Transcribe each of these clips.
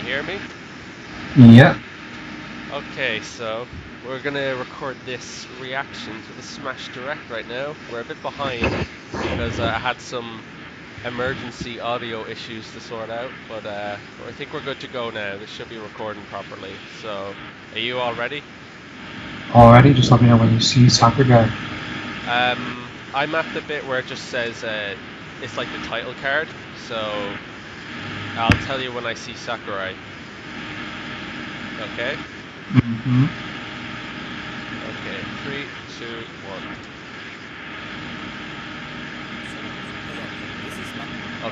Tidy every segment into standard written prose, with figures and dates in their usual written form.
hear me? Yeah. Okay, so we're gonna record this reaction to the Smash Direct right now. We're a bit behind because I had some emergency audio issues to sort out, but I think we're good to go now. This should be recording properly. So, are you all ready? Alrighty, just let me know when you see Soccer Guy. I'm at the bit where it just says it's like the title card. So I'll tell you when I see Sakurai. Okay. Mm-hmm. Okay. Three, two, one.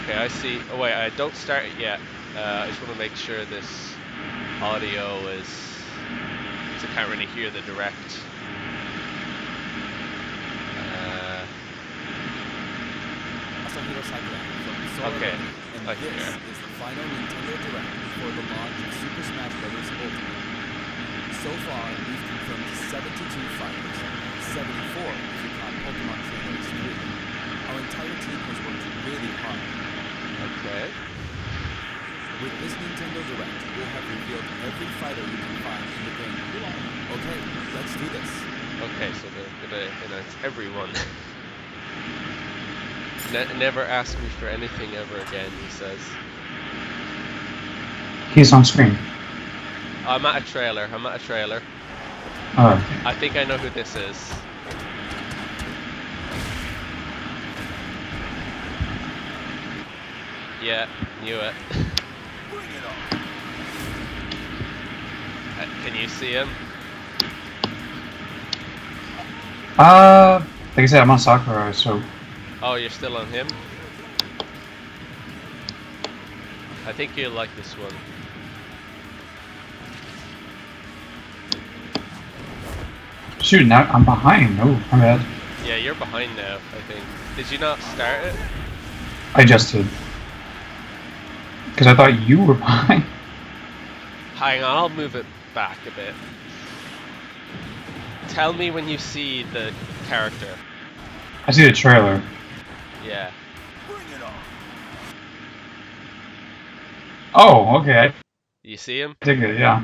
Okay, I see. Oh wait, I don't start it yet. I just want to make sure this audio is, because I can't really hear the direct. Okay, And I can this hear. is the final Nintendo Direct before the launch of Super Smash Bros. Ultimate. So far, we've confirmed 72 fighters, 74 if you count Pokemon Trainers 3. Our entire team has worked really hard. Okay. With this Nintendo Direct, we'll have revealed every fighter you can find in the game. Okay, let's do this. Okay, so they're gonna announce everyone. Never ask me for anything ever again, he says. He's on screen. I'm at a trailer. Alright. I think I know who this is. Yeah, knew it. Can you see him? Like I said, I'm on Sakura, so Oh, you're still on him? I think you'll like this one. shoot, now I'm behind. Oh, my bad. Yeah, you're behind now, I think. Did you not start it? I just did. Because I thought you were behind. Hang on, I'll move it back a bit. Tell me when you see the character. I see the trailer. Yeah. Oh, okay. I You see him? dig it, yeah.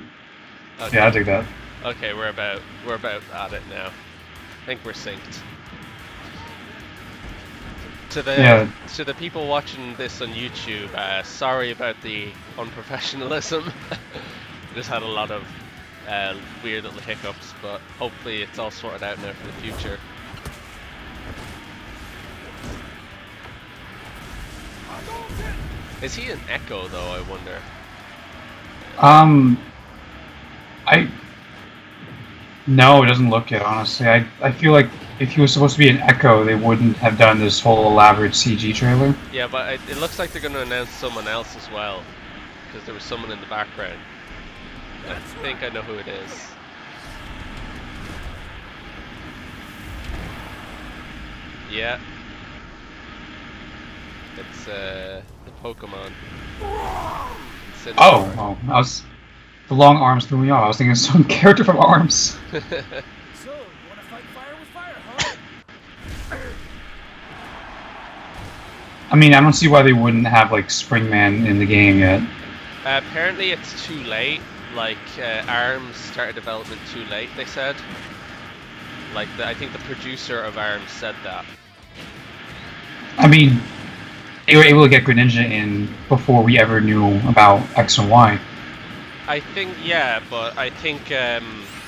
Okay. Yeah, I dig that. Okay, we're about at it now. I think we're synced. To the people watching this on YouTube, sorry about the unprofessionalism. Just had a lot of weird little hiccups, but hopefully it's all sorted out now for the future. Is he an Echo though, I wonder? No, it doesn't look it, honestly. I feel like if he was supposed to be an Echo, they wouldn't have done this whole elaborate CG trailer. Yeah, but it looks like they're going to announce someone else as well, because there was someone in the background. I think I know who it is. Yeah. It's the Pokemon. Oh, the long arms threw me off. I was thinking some character from Arms. So, you wanna fight fire with fire, huh? I mean, I don't see why they wouldn't have like Springman in the game yet. Apparently it's too late. Like ARMS started development too late, they said. Like I think the producer of ARMS said that. I mean, they were able to get Greninja in before we ever knew about X and Y. I think, yeah, but I think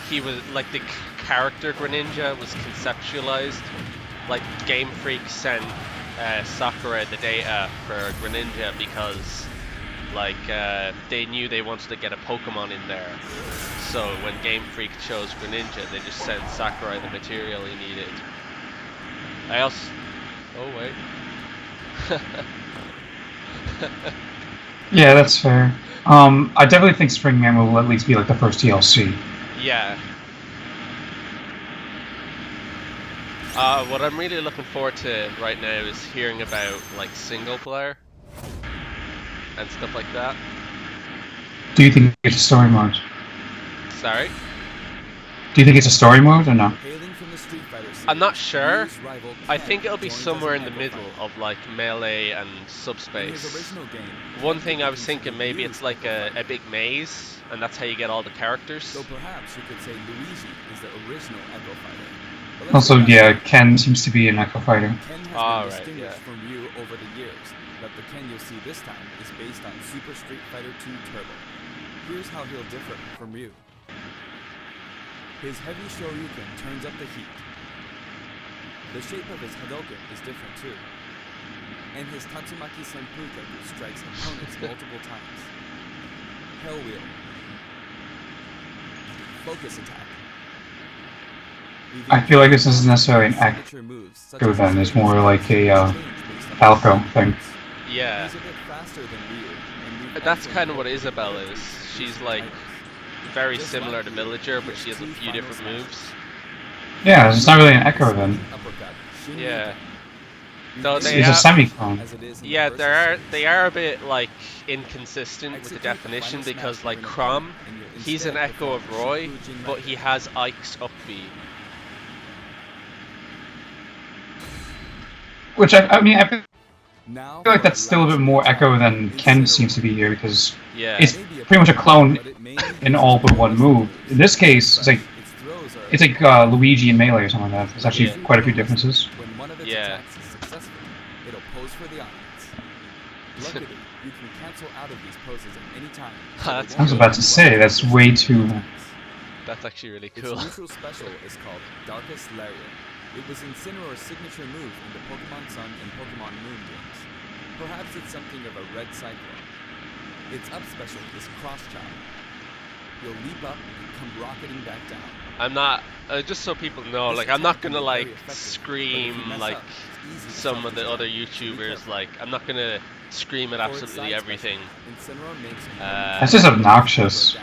he was, like, the character Greninja was conceptualized. Like, Game Freak sent Sakura the data for Greninja because, like, they knew they wanted to get a Pokemon in there. So when Game Freak chose Greninja, they just sent Sakurai the material he needed. I also... Oh, wait. Yeah, that's fair. I definitely think Springman will at least be like the first DLC. Yeah. What I'm really looking forward to right now is hearing about like single player and stuff like that. Do you think it's a story mode? Sorry? Do you think it's a story mode or no? Hailing from the Street Fighter series, I'm not sure. Ryu's rival I Ken think it'll be joins as somewhere an in the Echo middle fighter. of like melee and In his subspace. original game, One Ken thing I was became thinking the maybe Ryu's it's like Echo a fighter. big maze, and that's how you get all the characters. So perhaps you could say Luigi is the original Echo fighter. But let's Also, go back yeah, to Ken seems to be an Echo fighter. Ken has Ah, been right, distinguished yeah. from Ryu over the years, but the Ken you'll see this time is based on Super Street Fighter 2 Turbo. Here's how he'll differ from Ryu. His heavy Shoryuken turns up the heat. The shape of his Hadoken is different too. And his Tatsumaki Senpukeku strikes opponents multiple times. Hell Wheel. Focus attack. I feel like this isn't necessarily an Echo Signature moves such then, as it's his more like a change based on Falco his thing. Yeah, He's a bit faster than Ryu, and we've that's also kind of what incorporated Isabelle characters is. into She's his like titles. very Just similar like to Ryu, Villager, but he she has a two few final different smashes. moves. Yeah, it's not really an Echo then. Uppercut, Shin Yeah. Yuken. Though We've they made It's a it semi-clone. as it is in the Yeah, Versus they series. are a bit like inconsistent with the Execute the definition final because smash like for an Crom, opponent, and you'll he's an instead echo of perform Roy, Shikujin but Ryu. he has Ike's up B. Which I mean, I feel Now like for that's a still a bit last more attack. Echo than Ken Incineroar. seems to be here because Yeah. it's It may be pretty much a clone but it mainly in uses all but one realistic move. moves. In this case, it's like Its throws are it's like Luigi and Melee or something like that. There's actually Yeah. quite a few differences. When one of its Yeah. attacks is successful, it'll pose for the audience. Luckily, you can cancel out of these poses at any time. so That's they I was won't about to interrupt say, that's your way special too- attacks. That's actually really Its cool. neutral special is called Darkest Lariat. It was Incineroar's signature move in the Pokemon Sun and Pokemon Moon games. Perhaps it's something of a red cyclone. Its up special is Cross Chop. You'll leap up and come rocketing back down. I'm not just so people know, This like I'm attack not can gonna be like very effective, but if you scream mess like up, it's easy to some of the self-destruct, other so be YouTubers. careful. Like I'm not gonna scream at For its absolutely side everything. special, Incineroar makes That's just obnoxious.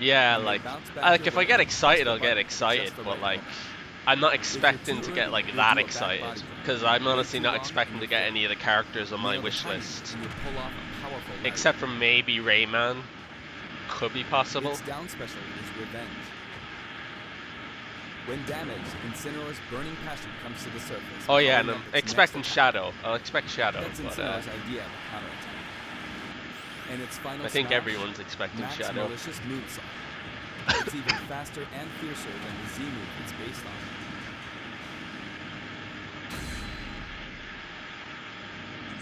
Yeah, And they like bounce back like your if I way, get press excited, the I'll get button at excited, just the but right like moment. I'm not you're expecting too to get early, like you'll that do a bad excited body jump. because I'm Way honestly too not long, expecting and to you get fail. any of the characters on my Nail the wish timing, list, and you pull off a powerful lariat. except for maybe Rayman. Could be possible. Its down special is Revenge. When damaged, Incineroar's burning passion comes to the surface. Oh yeah, and powering I'm up its expecting next attack. Shadow. I'll expect Shadow, That's but Incineroar's idea of a counterattack. And its final I think smash, everyone's expecting Max Shadow. Malicious Moonsault. It's even faster and fiercer than the Z move it's based on.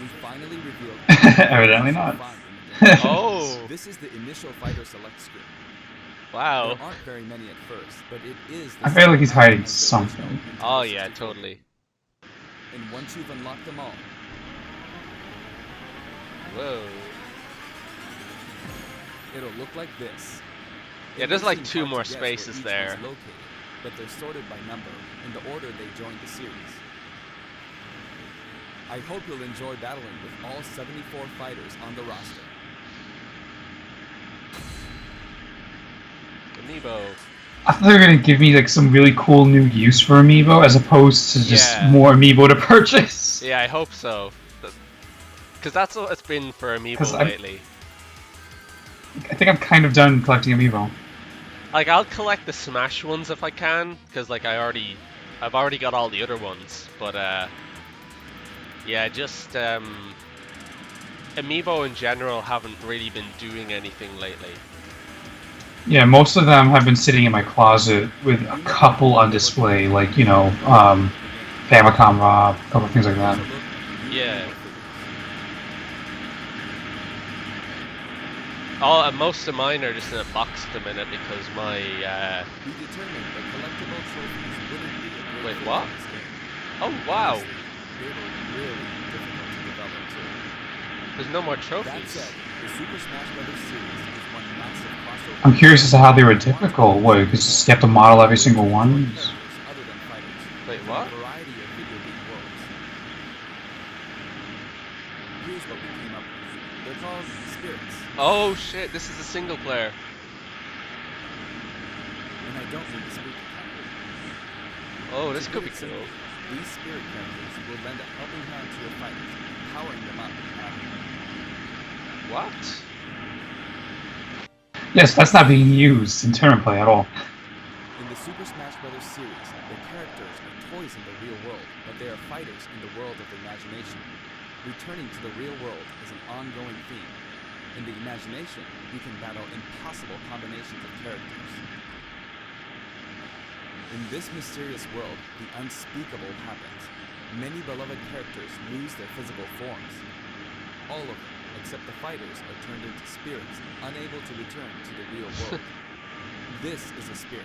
We finally revealed Evidently not. Oh, This is the initial fighter select screen. wow. There aren't very many at first, but it is the I feel like he's same hiding as the something. original Oh Nintendo yeah, 64 totally. game. And once you've unlocked them all, Whoa. it'll look like this. Yeah, It there's may like seem 2 hard more to guess where spaces each there. one's located, but they're sorted by number in the order they joined the series. I hope you'll enjoy battling with all 74 fighters on the roster. Amiibo. I thought they were gonna give me like some really cool new use for Amiibo as opposed to just Yeah. more Amiibo to purchase. Yeah, I hope so. Because that's what it's been for 'Cause Amiibo I'm- lately. I think I'm kind of done collecting Amiibo. Like I'll collect the Smash ones if I can, because like I've already got all the other ones. But yeah, just Amiibo in general haven't really been doing anything lately. Yeah, most of them have been sitting in my closet with a couple on display, like, you know, Famicom Rob, a couple things like that. Yeah. All most of mine are just in a box at the minute because my We determined that collectible trophies wouldn't be a great Wait, fit what? for this game. oh wow, Honestly, they were really difficult to develop too. there's no more That trophies. said, the Super Smash Bros. Series is one massive crossover. I'm curious as to how they were difficult. What, because you have to model every single one? Characters other than fighters, Wait, in what? A variety of video game worlds. Here's what we came up with. They're called spirits, Oh shit, this is a single player. and I don't mean the spooky kind. Oh, this To could put be it cool. simply, these spirit characters will lend a helping hand to your fighters, powering them up in battle. What? Yes, that's not being used in tournament play at all. In the Super Smash Bros. Series, the characters are toys in the real world, but they are fighters in the world of the imagination. Returning to the real world is an ongoing theme. In the imagination, you can battle impossible combinations of characters. In this mysterious world, the unspeakable happens. Many beloved characters lose their physical forms. All of them, except the fighters, are turned into spirits, unable to return to the real world. This is a spirit.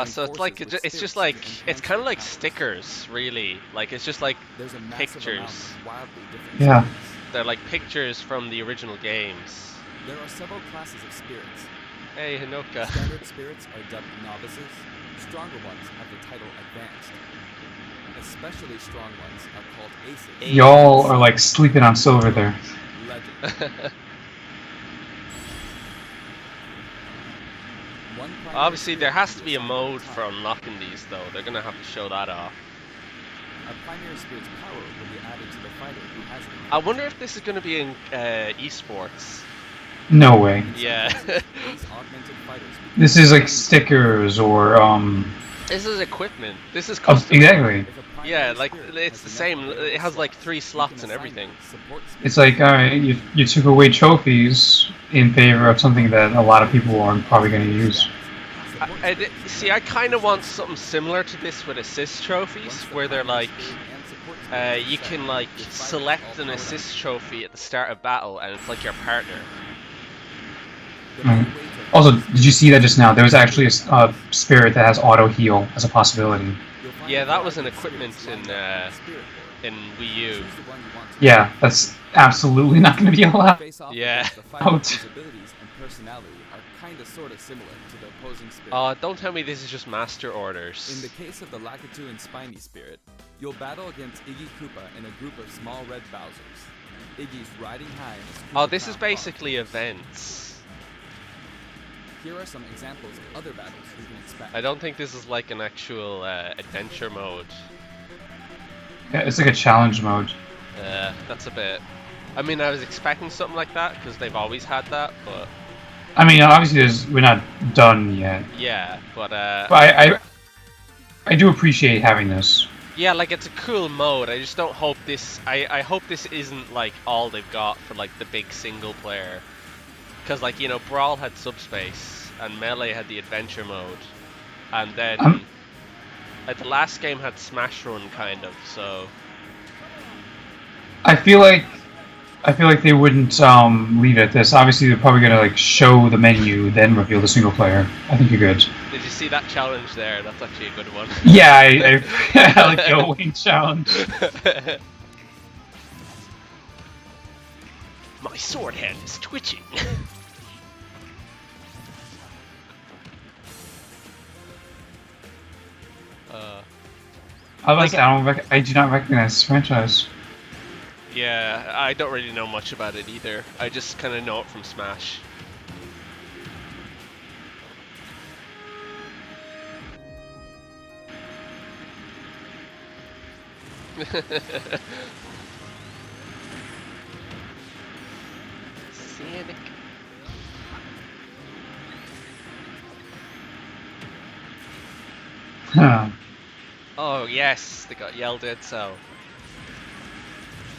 So it's like it's just like it's kind of like stickers, really. Like it's just like There's a massive amount pictures. of wildly different Yeah. spirits. They're like pictures from the original games. There are several classes of spirits. Hey, Hinoka. Standard spirits are dubbed novices. Stronger ones have the title advanced. Especially strong ones are called aces. Y'all are like sleeping on silver there. Legend. One primary Obviously, there spirit has is to be a assigned mode at for time. unlocking these, though. They're gonna have to show that off. A primary spirit's power will be added to the fighter who has it. I wonder if this is gonna be in esports. No way. Yeah. These augmented fighters This is like stickers or This is equipment. This is custom. exactly. If a primary Yeah, like spirit it's has the enough same. available It has like slots, 3 you slots can and assign everything. support It's spirit. like alright, you took away trophies in favor of something that a lot of people aren't probably going to use. See, I kind of want something similar to this with assist trophies, where they're like, you can like select an assist trophy at the start of battle, and it's like your partner. Mm. Also, did you see that just now? There was actually a spirit that has auto heal as a possibility. Yeah, that was an equipment in Wii U. Yeah, that's absolutely not going to be allowed. Yeah. Out. His abilities and personality are kinda sorta similar to the opposing spirit. Don't tell me this is just master In orders. the case of the Lakitu and Spiny Spirit, you'll battle against Iggy Koopa in a group of small red Bowsers. Iggy's riding high in his Oh, Koopa this is Town basically Park. events. Here are some examples of other battles you can expect. I don't think this is like an actual adventure mode. Yeah, it's like a challenge mode. That's a bit. I mean, I was expecting something like that because they've always had that, but I mean, obviously, we're not done yet. yeah, but But I do appreciate having this. yeah, like it's a cool mode. I just don't hope this. I hope this isn't like all they've got for like the big single player, because like you know, Brawl had Subspace and Melee had the adventure mode, and then like the last game had Smash Run kind of. So I feel like they wouldn't leave it at this. Obviously, they're probably gonna like show the menu, then reveal the single player. I think you're good. did you see that challenge there? That's actually a good one. Yeah, I like the Wayne challenge. My sword hand is twitching. I do not recognize this franchise. Yeah, I don't really know much about it either. I just kind of know it from Smash. Sonic. Huh. Oh yes, they got yelled at, so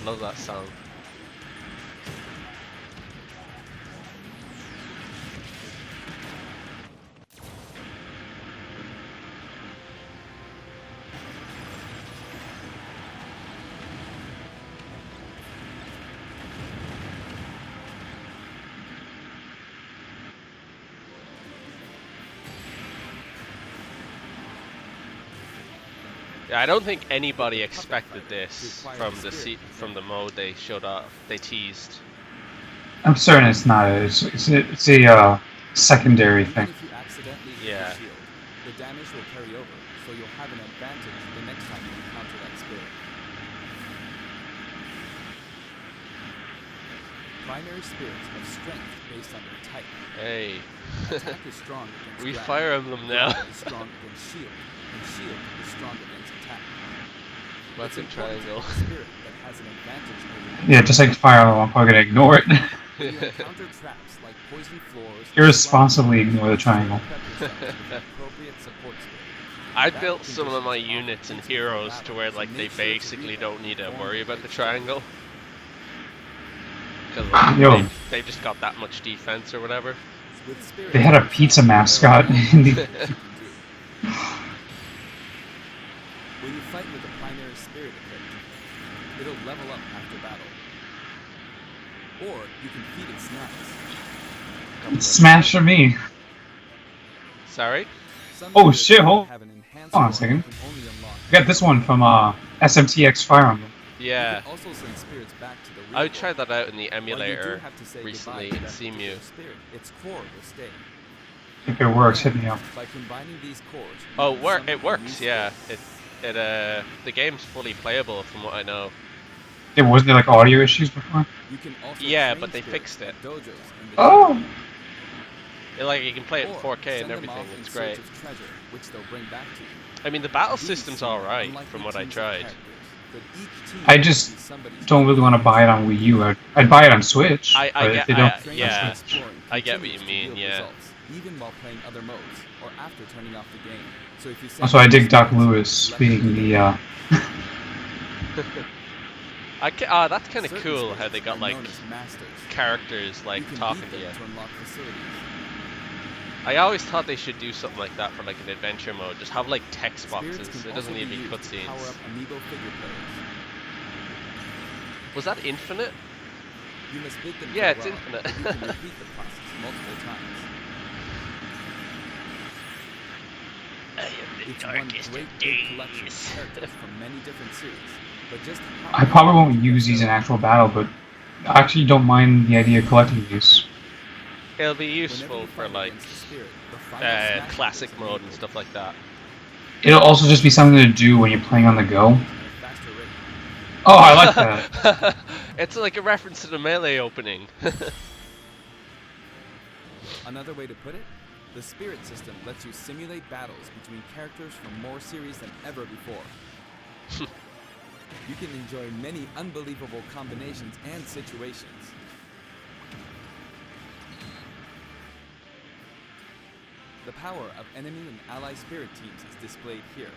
love that song. Yeah, I don't think anybody expected this from the mode they showed off. They teased. I'm certain it's not. It's a secondary thing. Even if you accidentally hit Yeah. the shield, the damage will carry over, so you'll have an advantage the next time you encounter that spirit. Primary spirits have strength based on their type. Hey, Attack is strong against we grab. Fire Emblem now. Grab is strong against shield, and shield is strong against attack. It's Weapon important to triangle. have a spirit that has an advantage over you. Yeah, just like Fire Emblem, I'm probably gonna ignore it. When you encounter traps like poison floors, Irresponsibly ignore the triangle. appropriate support spirit. I built some of my units and heroes to where like they basically don't need to worry about the triangle. Because like, they just got that much defense or whatever. They had a pizza mascot in the... When you fight with the primary spirit equipped, it'll level up after battle. Or you can feed it snacks. Smash for me. Sorry? Oh shit, hold on a second. I got this one from SMTX Fire Emblem. Yeah. Also send spirits back to the real I tried world. that out in the While you do emulator have to say recently goodbye in to that CMU. particular spirit, its core will stay. If it works, hit me up. By combining these cores, you Oh, can it summon works, new yeah. spirits. The game's fully playable from what I know. There wasn't there like audio issues before? You can also Yeah, train but they spirits fixed it. at dojos in the Oh! Like you can play it in Or 4K send and them everything. off in It's search great. of treasure, which they'll bring back to you. I mean, the battle These system's seem alright unlikely from what I teams of tried. characters, but each team I will just be somebody's don't really want to buy it on Wii U. I'd buy it on Switch, but if they don't... Training yeah. and exploring I get what you continues to mean, yield yeah. results, even while playing other modes or after turning off the game. So if you send Also, I dig Doc spirits, Lewis let being them the, That's kind of Certain cool spirits how they got are like known as masters. characters like You can talking beat to you. them to unlock facilities. I always thought they should do something like that for like an adventure mode. Just have like text Spirits boxes. can It doesn't also need to be used to power cutscenes. up amiibo figure players. Was that infinite? You must bid them Yeah, it's farewell, infinite. but you can repeat the process multiple times. I am It's one great big collection of characters from many different series, but just how I probably won't use these in actual battle, but I actually don't mind the idea of collecting these. It'll be whenever useful you for fight like against the spirit, the final smash classic is mode and enabled stuff like that. It'll also just be something to do when you're playing on the go. at a faster rate. Oh, I like that. It's like a reference to the Melee opening. Another way to put it, the spirit system lets you simulate battles between characters from more series than ever before. You can enjoy many unbelievable combinations and situations. The power of enemy and ally spirit teams is displayed here.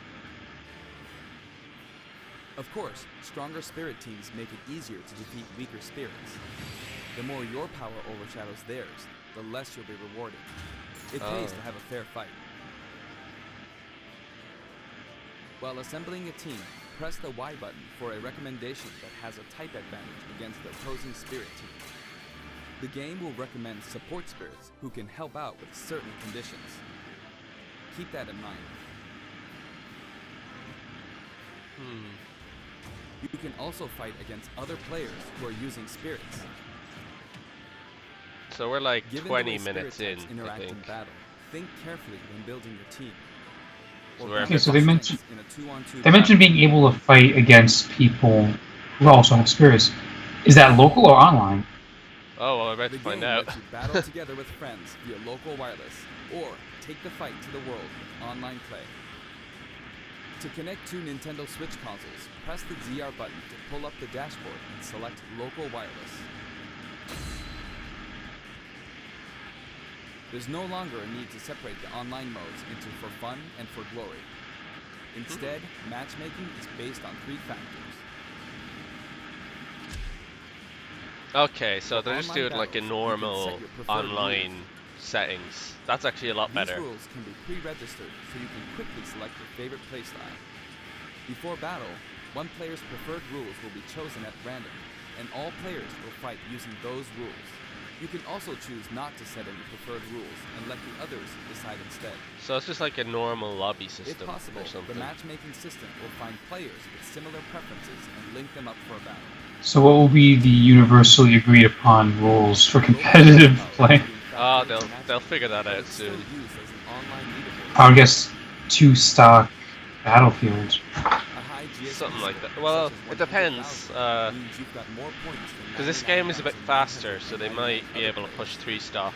Of course, stronger spirit teams make it easier to defeat weaker spirits. The more your power overshadows theirs, the less you'll be rewarded. It pays to have a fair fight. While assembling a team, press the Y button for a recommendation that has a type advantage against the opposing spirit team. The game will recommend support spirits who can help out with certain conditions. Keep that in mind. You can also fight against other players who are using spirits. So we're like Given 20 the way minutes in, spirit types I interact in think. battle, think carefully when building your team. So Or we're- balance Okay, so they strengths mentioned- in a 2-on-2 They mentioned battle. being able to fight against people who also have spirits. Is that local or online? Oh, well, we're about The to find game out. lets you battle together with friends via local wireless, or take the fight to the world with online play. To connect two Nintendo Switch consoles, press the ZR button to pull up the dashboard and select local wireless. There's no longer a need to separate the online modes into for fun and for glory. Instead, matchmaking is based on 3 factors. Okay, so For they're just online doing like a battles, you can normal set your preferred online settings. That's actually a lot These better. rules can be pre-registered so you can quickly select your favorite playstyle. Before battle, one player's preferred rules will be chosen at random, and all players will fight using those rules. You can also choose not to set any preferred rules and let the others decide instead. So it's just like a normal lobby If system possible, or the something. matchmaking system will find players with similar preferences and link them up for a battle. So what will be the universally agreed upon rules for competitive play? Ah, they'll figure that out soon. I would guess 2 stock battlefields. Something like that. Well, it depends. Because this game is a bit faster, so they might be able to push 3 stock.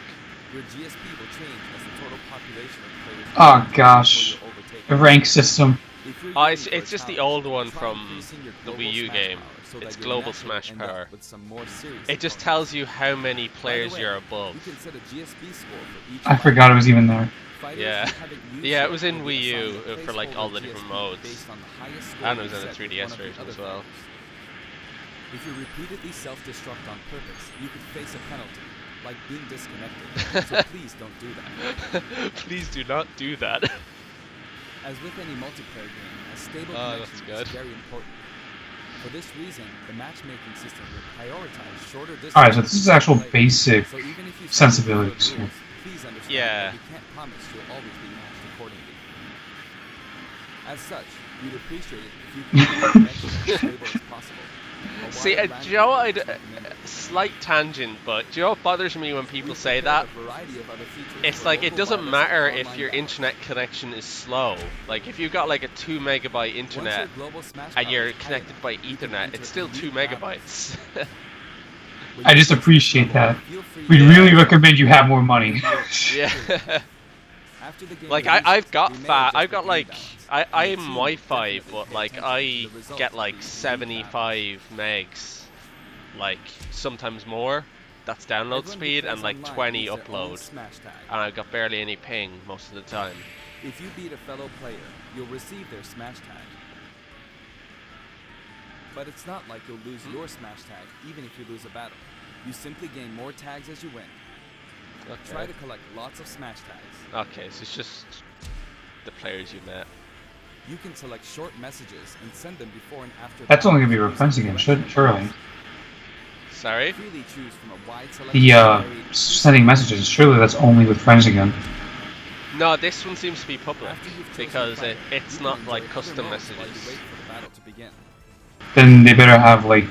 Your GSP will change as the total population of players. Oh gosh, the rank system. Oh, it's just the old one from the Wii U game. so It's that global you'll Smash naturally end Power. up with some more serious It just opponents. tells you how many By the players way, you're above. You can set a GSP score for each I forgot it was even there. Fighters Yeah. who haven't used Yeah, it yet was in will be Wii U assigned a for like all the placeholder different GSP modes. based on the highest score And it was you in the set with 3DS one of the version other as well. fighters. If you repeatedly self-destruct on purpose, you could face a penalty, like being disconnected. So please don't do that. Please do not do that. As with any multiplayer game, a stable Oh, that's connection good. is very important. For this reason, the matchmaking system will prioritize shorter distance. Alright, so this is actual basic So even if you sensibilities follow the here. rules, please understand Yeah. that we can't promise you'll always be matched accordingly. As such, we'd appreciate it if you could keep the connection as stable as possible. A See, wide do range you know of what? features recommended. Slight tangent, but do you know what bothers me when people We've say prepared that? a variety of other features It's for like it local doesn't wireless matter and if online your battles. internet connection is slow. Like if you've got like a 2 megabyte Once internet your global Smash and power you're is high connected enough, by you can Ethernet, enter it's still elite 2 battles. megabytes. When I you just reach this appreciate level, that. feel free We'd to really use recommend you have more money. Yeah. After the game Like releases, I've got we may fat. adjust I've the got game like balance, I'm and the team will Wi-Fi, definitely but pay like attention I to the results get of like these elite battles. 75 megs, like sometimes more. That's download Everyone who speed plays and like online 20 needs their own upload, Smash tag. and I've got barely any ping most of the time. If you beat a fellow player, you'll receive their Smash tag. But it's not like you'll lose your Smash tag even if you lose a battle. You simply gain more tags as you win. Try to Okay. collect lots of Smash tags. Okay, so it's just the players you met. You can select short messages and send them before and after. That's only gonna be battles reference using again, direct surely. commands. Sorry? Freely choose from a wide selection The of varied sending messages, surely that's only with friends again. No, this one seems to be public After you've chosen a because fighter, it's you can not enjoy like other custom modes while you messages. wait for the battle to begin. Then they better have like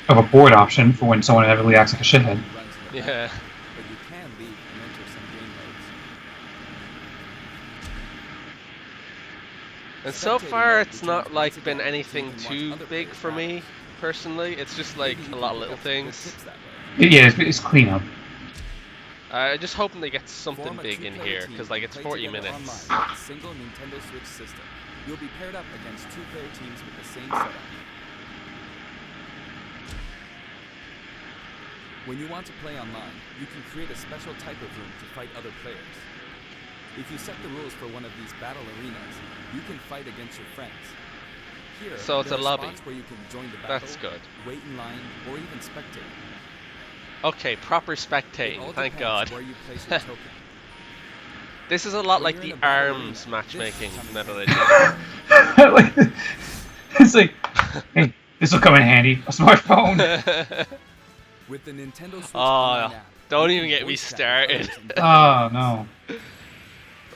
a board option for when someone heavily acts like a shithead. Runs in the Yeah. background, but you can leave and enter some game modes. And so Spectator far, mode it's returns not once like again, been so you anything can watch too other big players' for me battles. personally. It's just like Maybe you a can lot of pick little up some good things. tips that way. Yeah, it's cleanup. I'm just hoping they get something Form a big in two-player here team because like and it's play 40 together minutes. online with a single Nintendo Switch system. You'll be paired up against two-player teams with the same setup. When you want to play online, you can create a special type of room to fight other players. If you set the rules for one of these battle arenas, you can fight against your friends. Here, So it's there a are lobby. spots where you can join the battle, That's good. wait in line, or even spectate. Okay, proper It spectating. all Thank depends God. where you place your token. This is a lot When like you're the in a battle ARMS arena, matchmaking. this Now comes that I Like, it's like, hey, this will come in handy. A smartphone. think. With the Nintendo Switch Oh, Online app, don't you even can get me voice chat with started. others in Oh battle no.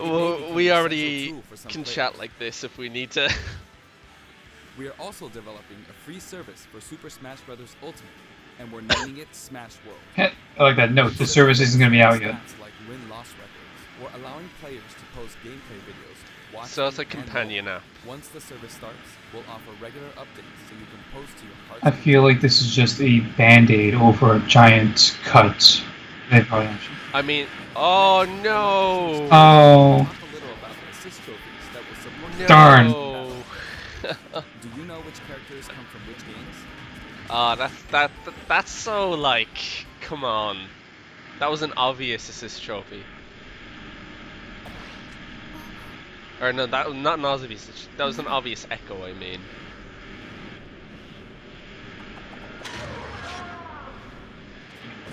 It may Well, become we an already essential tool for some can players. chat like this if we need to. We are also developing a free service for Super Smash Bros. Ultimate, and we're naming it Smash World. I like that note. The service isn't gonna be out yet. Stats like win-loss records, or allowing players to post gameplay videos. Watch So it's them, a and companion more. app. Once the service starts, we'll offer regular updates so you can post to your heart's I feel like this is just a band-aid over a giant cut. They probably actually. I mean, oh no! Oh, Talk a little about the assist trophies that will support No. Darn. Do you know which characters come from which games? Oh, that's so like, come on. That was an obvious assist trophy. Or no, that was not an obvious. That was an obvious echo. I mean.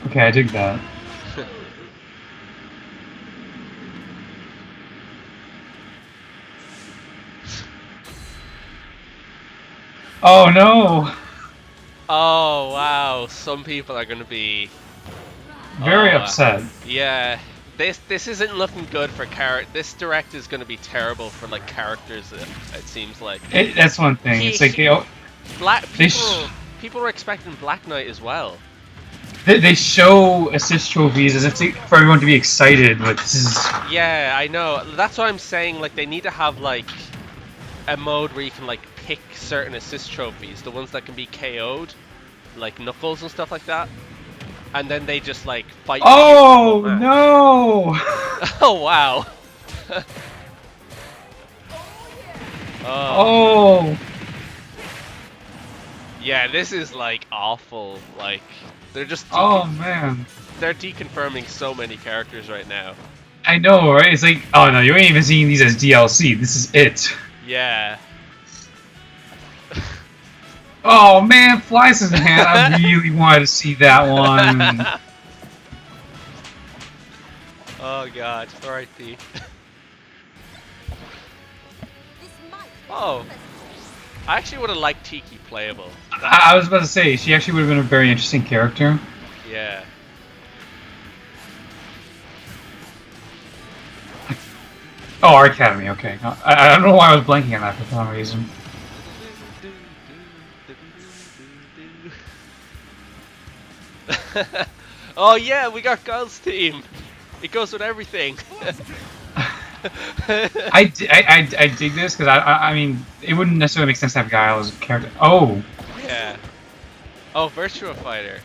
okay, I dig that. Oh no! Oh wow! Some people are gonna be. Very Oh, upset. Yeah. This isn't looking good for This direct is gonna be terrible for like characters. It seems like. That's one thing. It's like Black They people were expecting Black Knight as well. they show assist trophies as if for everyone to be excited, but this is Yeah, I know. That's why I'm saying like they need to have like a mode where you can like pick certain assist trophies, the ones that can be KO'd, like Knuckles and stuff like that, and then they just like fight. Oh you in the whole match. no! Oh wow. Oh. Oh! Yeah, this is like awful. Like they're just Oh man, they're deconfirming so many characters right now. I know, right? It's like, oh no, you ain't even seeing these as DLC. This is it. Yeah. Oh man, Flies in Hand. I really wanted to see that one. Oh god, R.I.P. Oh, I actually would have liked Tiki playable. I was about to say, she actually would have been a very interesting character. Yeah. Oh, Our Academy, okay. I don't know why I was blanking on that for some reason. Oh yeah, we got Gull's team. It goes with everything. I dig this because I mean it wouldn't necessarily make sense to have Guile as a character. Oh, Yeah. Oh, Virtua Fighter.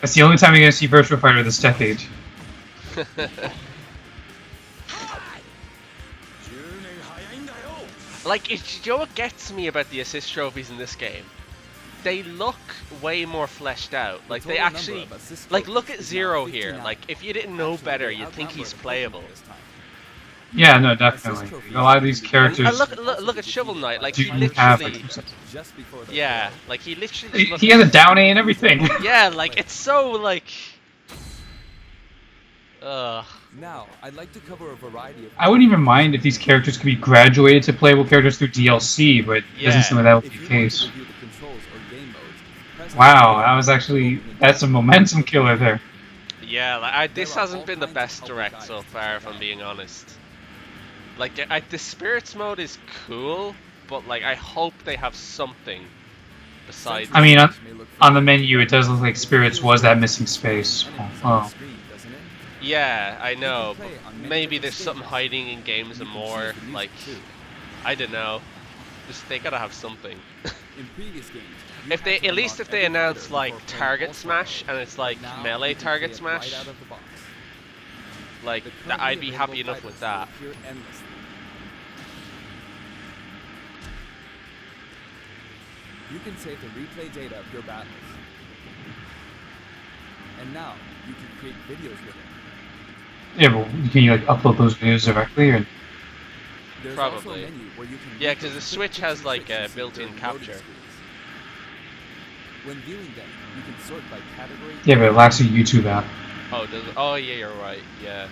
that's the only time you're gonna see Virtua Fighter this decade. Like, you know what gets me about the assist trophies in this game? They look way more fleshed out. Like, they actually... Like, look at Zero here. Like, if you didn't know better, you'd think he's playable. Yeah, no, definitely. A lot of these characters. And look at Shovel Knight. Like, he have, literally... like, Yeah, like, he literally... he has a down A and everything. Yeah, like, it's so, like... Ugh. Now, I'd like to cover a variety of... I wouldn't even mind if these characters could be graduated to playable characters through DLC, but it doesn't seem like that would be the case. Wow, that was actually... That's a momentum killer there. Yeah, like, this hasn't been the best direct so far, if I'm being honest. Like, the Spirits mode is cool, but, like, I hope they have something besides... I mean, on the menu, it does look like Spirits was that missing space. Oh. Yeah, I know, but maybe there's something hiding in games and more, like, I don't know. Just, they gotta have something. If they, at least if they announce, like, Target Smash, and it's like melee Target Smash, like, I'd be happy enough with that. You can save and replay data of your battles. And now, you can create videos with it. Yeah, but can you like upload those videos directly, or? There's Probably. also a menu where you can Yeah, because the Switch has, like, a built-in capture. When viewing them, you can sort by category. Yeah, but it lacks a YouTube app. Oh, does it? Oh, yeah, you're right, yeah.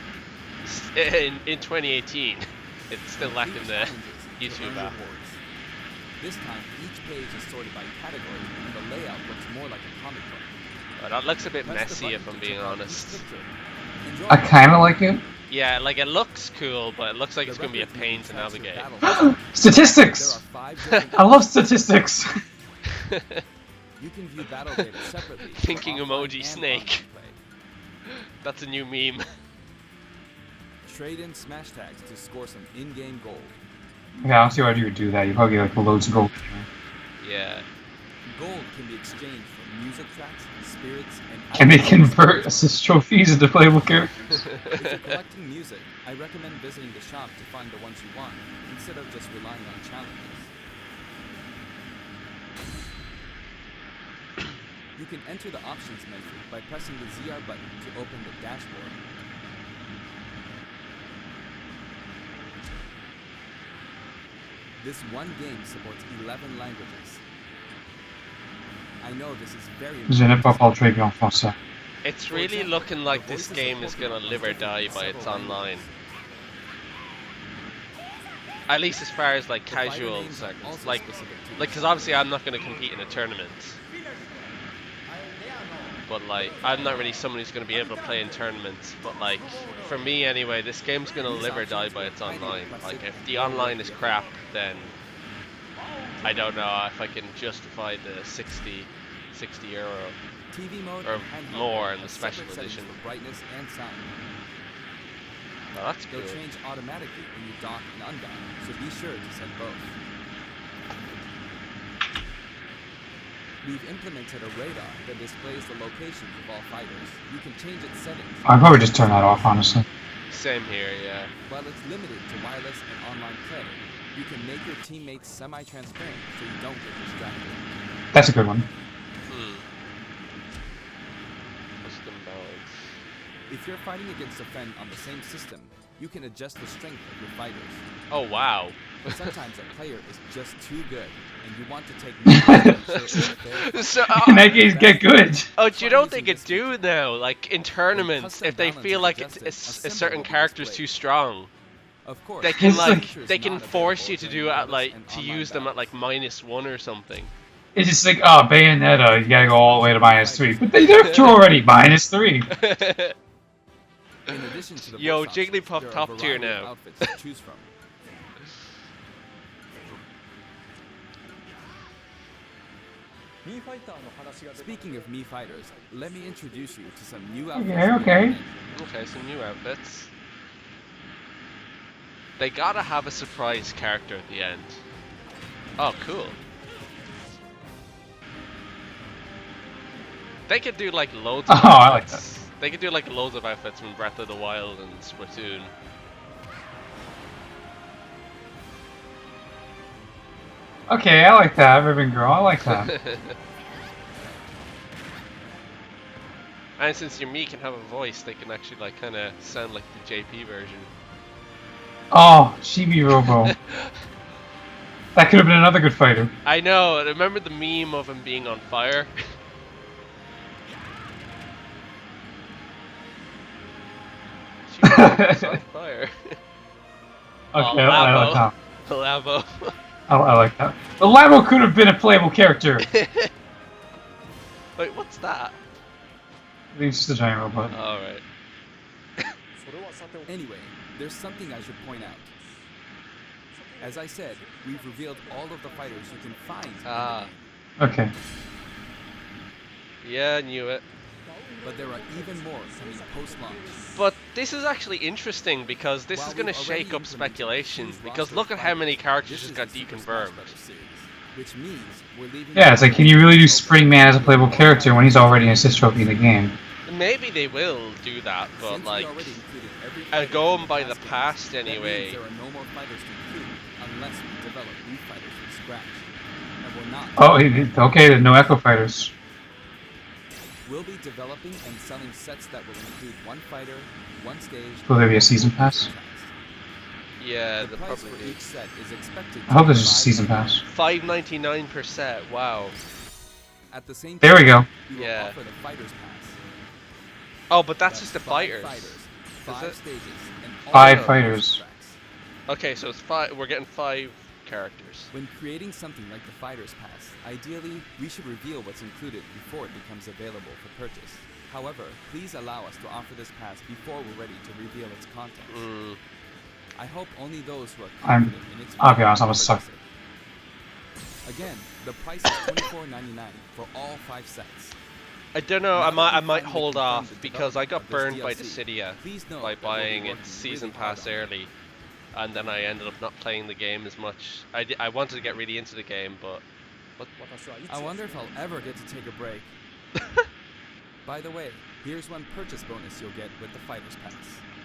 In 2018, it's still lacking the YouTube app. This time, each page is sorted by category, and the layout looks more like a comic book. Oh, that looks a bit messy, if I'm being honest. I kind of like it. Yeah, like, it looks cool, but it looks like it's going to be a pain to navigate. Statistics! I love statistics! You can view battle data separately. Thinking emoji snake. That's a new meme. Trade in smash tags to score some in-game gold. Yeah, I don't see why you would do that. You probably get like loads of gold. Yeah. Gold can be exchanged for music tracks, spirits, and... Can they convert assist trophies into playable characters? If you're collecting music, I recommend visiting the shop to find the ones you want, instead of just relying on challenges. You can enter the options menu by pressing the ZR button to open the dashboard. This one game supports 11 languages. I know this is very Je n'ai pas parlé très bien français. It's really looking like this game is gonna live or die by its online. At least as far as like casuals, like, because obviously I'm not gonna compete in a tournament. But like, I'm not really someone who's gonna be able to play in tournaments. But like, for me anyway, this game's gonna live or die by its online. Like, if the online is crap, then I don't know if I can justify the 60 euro TV mode or and more in the special separate settings edition. for brightness and sound. Oh, that's They'll cool. change automatically when you dock and undock, so be sure to set both. We've implemented a radar that displays the locations of all fighters. You can change its settings. I'd probably just turn that off, honestly. Same here, yeah. While it's limited to wireless and online play, You can make your teammates semi-transparent so you don't get distracted. That's a good one. Custom balance. If you're fighting against a friend on the same system, you can adjust the strength of your fighters. Oh wow. Sometimes a player is just too good, and you want to take notes to ensure it's a fair fight. So, In that case, get good. oh, do you know what they could do now? Like in tournaments, custom if they balance feel is like adjusted, a a certain symbol will be character's displayed. too strong, Of course, they can It's like- they can not force you to available do during at like notice to and use them online at like -1 or something. It's just like, oh, Bayonetta, you gotta go all the way to -3. But they nerfed you already, -3. battles. In addition to the Yo, voice options, Jigglypuff there are a top tier variety of now. outfits to choose from. Speaking of Mii fighters, let me introduce you to some new outfits. Okay, we okay. have. Okay, some new outfits. They gotta have a surprise character at the end. Oh, cool. They could do like loads of Oh, I like outfits. They could do like loads of outfits from Breath of the Wild and Splatoon. Okay, I like that, Ribbon Girl. I like that. And since your Mii can have a voice, they can actually like kind of sound like the JP version. Oh, Chibi Robo. That could have been another good fighter. I know. Remember the meme of him being on fire? She's on fire. Okay, I like that. Labo. I like that. The Labo could have been a playable character. Wait, what's that? He's just a giant robot. Alright. Anyway, there's something I should point out. As I said, we've revealed all of the fighters you can find. in the Ah. game, Okay. Yeah, I knew it. but there are even more coming post-launch. But this is actually interesting because this While is going to we've already shake up implemented speculation. these Because roster look at how many fighters, characters this just is got the Super Smash deconfirmed. Bros. series, which means we're leaving. Yeah, it's like, can you really do Springman as a playable character when he's already an assist trophy in the game? Maybe they will do that, but Since we like, already included every fighter going from by the game, past that means anyway. there are no more fighters to include unless we develop new fighters from scratch. And we're not. Okay, then no Echo Fighters. We'll be developing and selling sets that will include one fighter, one stage. Will there be a and season one pass? tracks. Yeah, The they'll price probably for do. each set is expected I hope to be there's just a season pass. $5.99 per set. Wow. At the same There we time, go. we will Yeah. offer the fighters pass. Oh, but that's just the 5 fighters. fighters, 5 it? stages, and all 5 of fighters. tracks. Okay, so it's 5. We're getting 5 characters. When creating something like the fighters pass, ideally we should reveal what's included before it becomes available for purchase. However, please allow us to offer this pass before we're ready to reveal its contents. Mm. I hope only those who are I'm- confident in its I'll be value honest, I'm a purchase suck. it. Again, the price is $24.99 for all 5 sets. I don't know. Now I that might. I we've might finally hold confirmed off the because I got development of burned this by DLC, Dissidia please know by that we'll be buying working its season really hard pass on it. early, and then I ended up not playing the game as much. I wanted to get really into the game, but I wonder if I'll ever get to take a break. By the way, here's one purchase bonus you'll get with the Fighters Pass.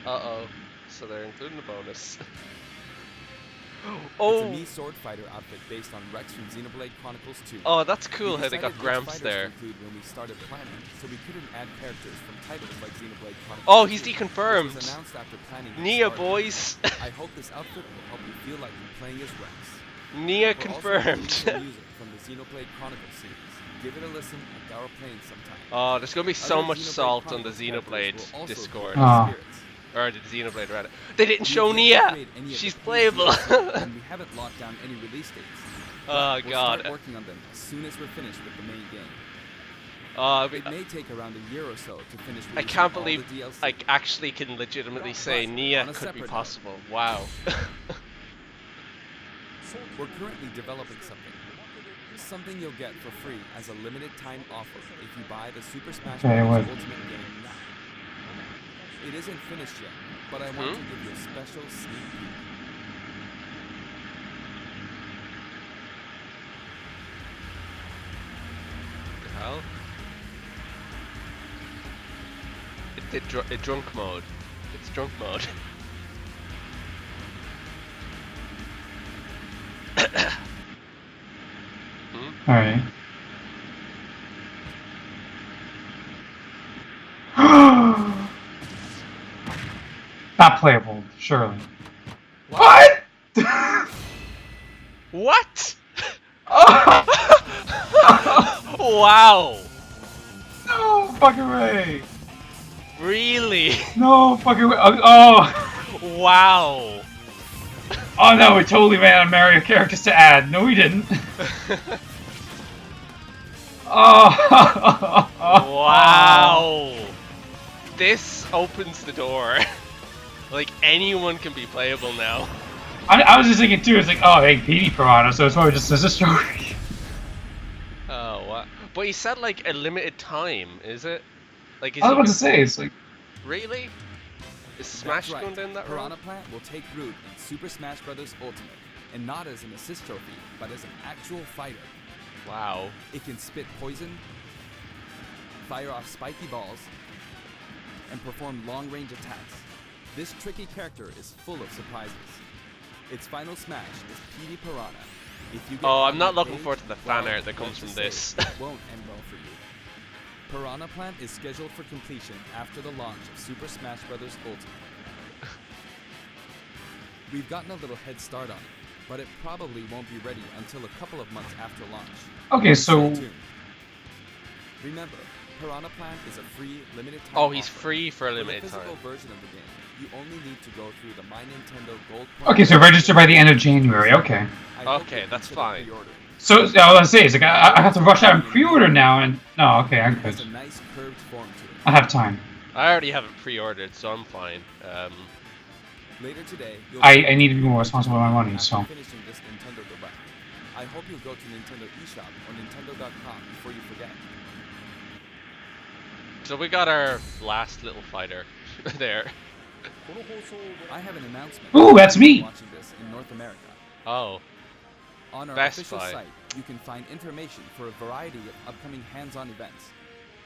uh-oh. So they're including the bonus. It's Oh, a Mii Sword Fighter outfit based on Rex from Xenoblade Chronicles 2. oh, that's cool We how they decided got which Gramps fighters there. to include when we started planning, so we couldn't add characters from titles like Xenoblade Chronicles Oh, he's 2, which deconfirmed. was announced after planning had Nia, started. boys. I hope this outfit will help you feel like you're playing as Rex. Nia We're also confirmed. including music from the Xenoblade Chronicles series. Give it a listen at our playing sometime. Oh, there's gonna be so Other much Xenoblade salt on the Chronicles characters Xenoblade will also Discord. be Oh. spirits. Or the Xenoblade Reddit. They didn't We've show yet to Nia! create any of the She's paid playable! DLCs, and we haven't locked down any release dates. Oh We'll god. start working on them as soon as we're finished with the main game. Oh, It may take around a year or so to finish I releasing can't all believe the DLC. I actually can legitimately say But Nia on a could be separate note- possible. Wow. We're currently developing something. Something you'll get for free as a limited time offer if you buy the Super Smash Okay, Bros. what? Ultimate game now. It isn't finished yet, but I want to give you a special sneak peek. The hell? It drunk mode. It's drunk mode. Alright. Not playable, surely. What? What? Oh! Wow! No fucking way! Really? No fucking way! Oh! Wow! Oh no, we totally ran out of Mario characters to add. No, we didn't. Oh! Wow! This opens the door. Like, anyone can be playable now. I was just thinking too, it's like, oh, hey, PD Piranha, so it's probably just a story. Oh, what? But he said, like, a limited time, is it? Like, is I was he about to say, it's like... Really? Is Smash That's right. going down that road? Piranha Plant will take root in Super Smash Bros. Ultimate, and not as an assist trophy, but as an actual fighter. Wow. It can spit poison, fire off spiky balls, and perform long-range attacks. This tricky character is full of surprises. Its final smash is PD Piranha. If you get Oh, on I'm not that looking page, forward to the fan well, art that comes let's from just this. say it won't end well for you. Piranha Plant is scheduled for completion after the launch of Super Smash Bros. Ultimate. We've gotten a little head start on it, but it probably won't be ready until a couple of months after launch. Okay, so... Stay tuned. Remember, Piranha Plant is a free, limited time Oh, he's offer. free for a For the limited physical time. version of the game, you only need to go through the My Nintendo Gold. Okay, so register by the end of January, okay. I hope Okay, you'll that's consider fine. pre-ordering. So, I was gonna say, it's like, I have to rush out and pre-order now, and... No, okay, I'm It has good. a nice curved form to it. I have time. I already have it pre-ordered, so I'm fine. Later today, you'll I need to be more responsible with my money, after so... finishing this Nintendo Direct. I hope you'll go to Nintendo eShop or Nintendo.com before you forget. So we got our last little fighter there. I have an announcement. Ooh, that's me! Watching this in North America. Oh, On our Best official Buy. site, you can find information for a variety of upcoming hands-on events.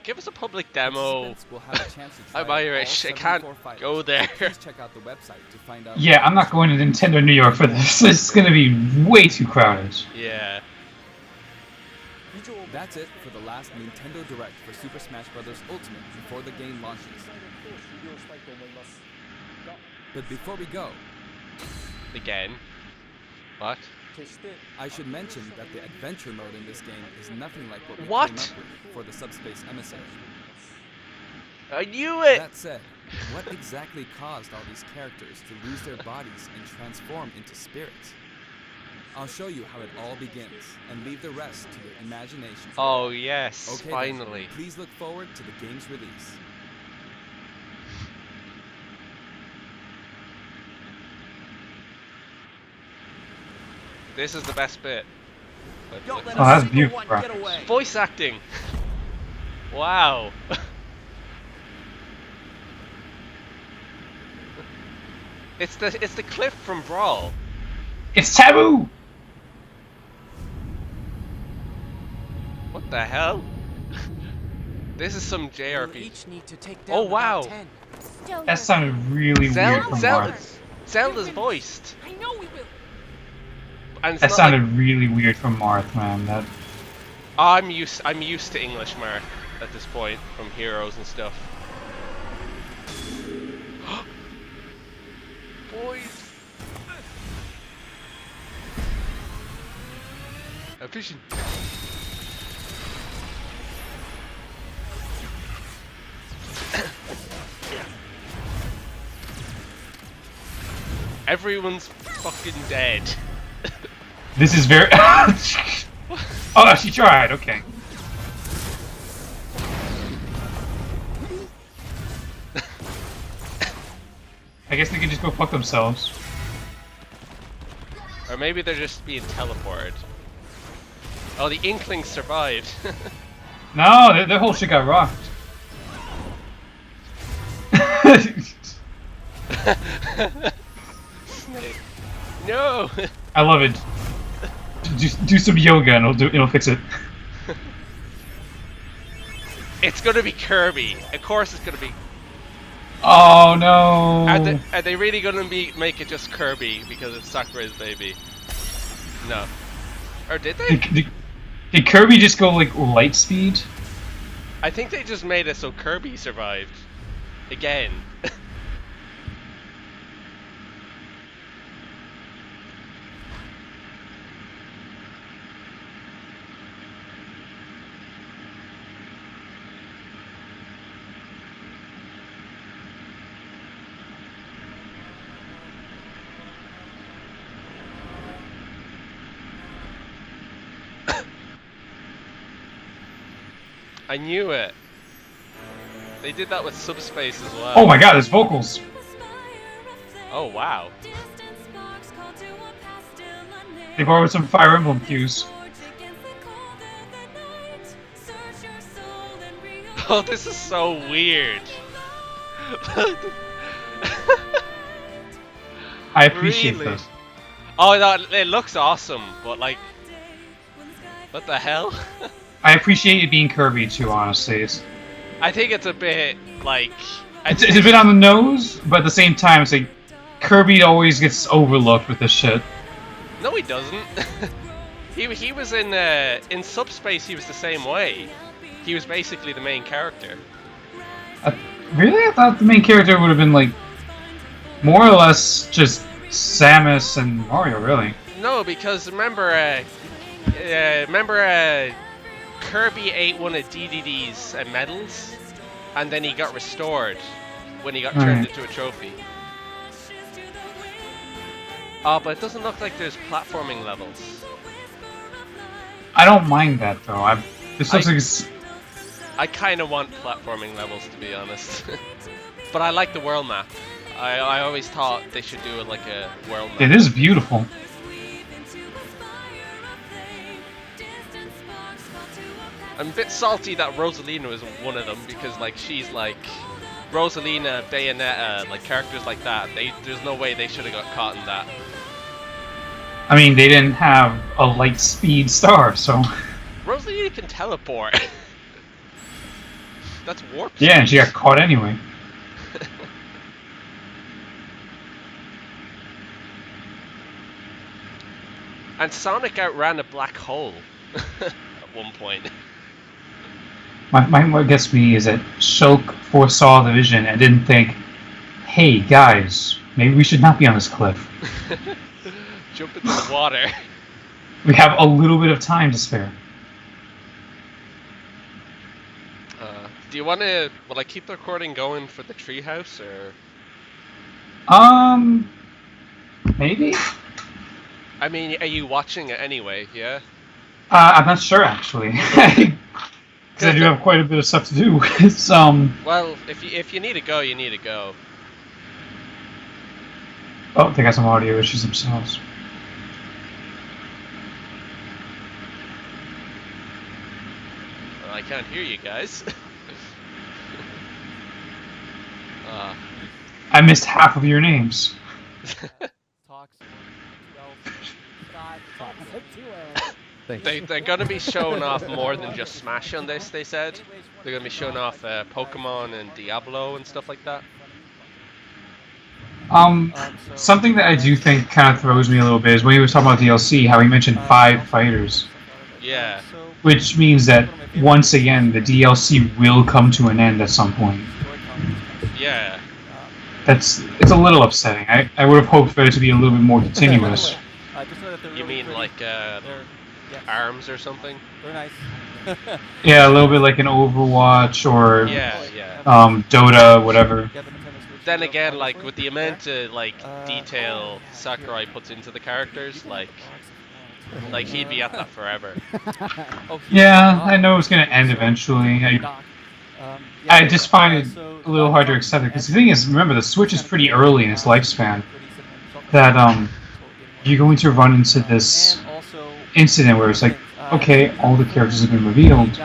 give us a public demo. Participants will have a chance to try I'm out Irish. all I can't 74 fighters. go there. Please check out the website to find out. Yeah, I'm not going to Nintendo New York for this. It's gonna be way too crowded. Yeah. That's it for the last Nintendo Direct for Super Smash Bros. Ultimate before the game launches. But before we go, Again. What? I should mention that the adventure mode in this game is nothing like what we What? came up with for the Subspace Emissary. I knew it! That said, what exactly caused all these characters to lose their bodies and transform into spirits? I'll show you how it all begins and leave the rest to your imagination. Oh, yes. Okay, then, Finally. please look forward to the game's release. This is the best bit. Don't let Oh, a that's single beautiful one graphics. get away. Voice acting. Wow. It's the cliff from Brawl. It's taboo! What the hell? This is some We'll JRPG. each need to take down Oh, wow. about 10. That sounded really weird from Mark. Zelda's voiced. I know we will. And it's That not sounded like, really weird from Marth, man. That... I'm used to English, Mark, at this point from Heroes and stuff. Boys. A vision. Everyone's fucking dead. This is very... Oh, she tried, okay. I guess they can just go fuck themselves. Or maybe they're just being teleported. Oh, the Inklings survived. No, their whole shit got rocked. No! I love it. Do some yoga and it'll fix it. It's gonna be Kirby. Of course it's gonna be. Oh no! Are they really gonna make it just Kirby because it's Sakura's baby? No. Or did they? Did Kirby just go like light speed? I think they just made it so Kirby survived. Again. I knew it. They did that with Subspace as well. Oh my god, there's vocals. Oh wow. They borrowed some Fire Emblem cues. Oh, this is so weird. I appreciate Really? this. Oh, no, it looks awesome, but like, what the hell? I appreciate it being Kirby too, honestly. I think it's a bit like. It's a bit on the nose, but at the same time, it's like Kirby always gets overlooked with this shit. No, he doesn't. he was in Subspace. He was the same way. He was basically the main character. Really? I thought the main character would have been like more or less just Samus and Mario. Really? No, because remember, Kirby ate one of DDD's medals, and then he got restored when he got turned into a trophy. Oh, but it doesn't look like there's platforming levels. I don't mind that though. This looks like it's... I kind of want platforming levels, to be honest. But I like the world map. I always thought they should do it like a world map. It is beautiful. I'm a bit salty that Rosalina was one of them, because like she's like Rosalina, Bayonetta, like characters like that. There's no way they should have got caught in that. I mean, they didn't have a light speed star, so... Rosalina can teleport. That's warp. Yeah, and she got caught anyway. And Sonic outran a black hole at one point. What gets me is that Shulk foresaw the vision and didn't think, hey guys, maybe we should not be on this cliff. Jump into the water. We have a little bit of time to spare. Do you want to? Will I keep the recording going for the treehouse, or? Maybe? I mean, are you watching it anyway? Yeah. I'm not sure actually. Because I do have quite a bit of stuff to do. It's Well, if you need to go, you need to go. Oh, they got some audio issues themselves. Well, I can't hear you guys. I missed half of your names. They're gonna be showing off more than just Smash on this. They said they're gonna be showing off Pokemon and Diablo and stuff like that. Something that I do think kind of throws me a little bit is when he was talking about DLC, how he mentioned 5 fighters. Yeah. Which means that once again the DLC will come to an end at some point. Yeah. It's a little upsetting. I would have hoped for it to be a little bit more continuous. You mean like ARMS or something? They're nice. Yeah, a little bit like an Overwatch or Yeah. Dota, whatever. Then again, like with the amount of like detail Sakurai puts into the characters, like he'd be at that forever. Yeah, I know it's gonna end eventually. I just find it a little hard to accept it because the thing is, remember the Switch is pretty early in its lifespan. That you're going to run into this incident where it's like, okay, all the characters have been revealed.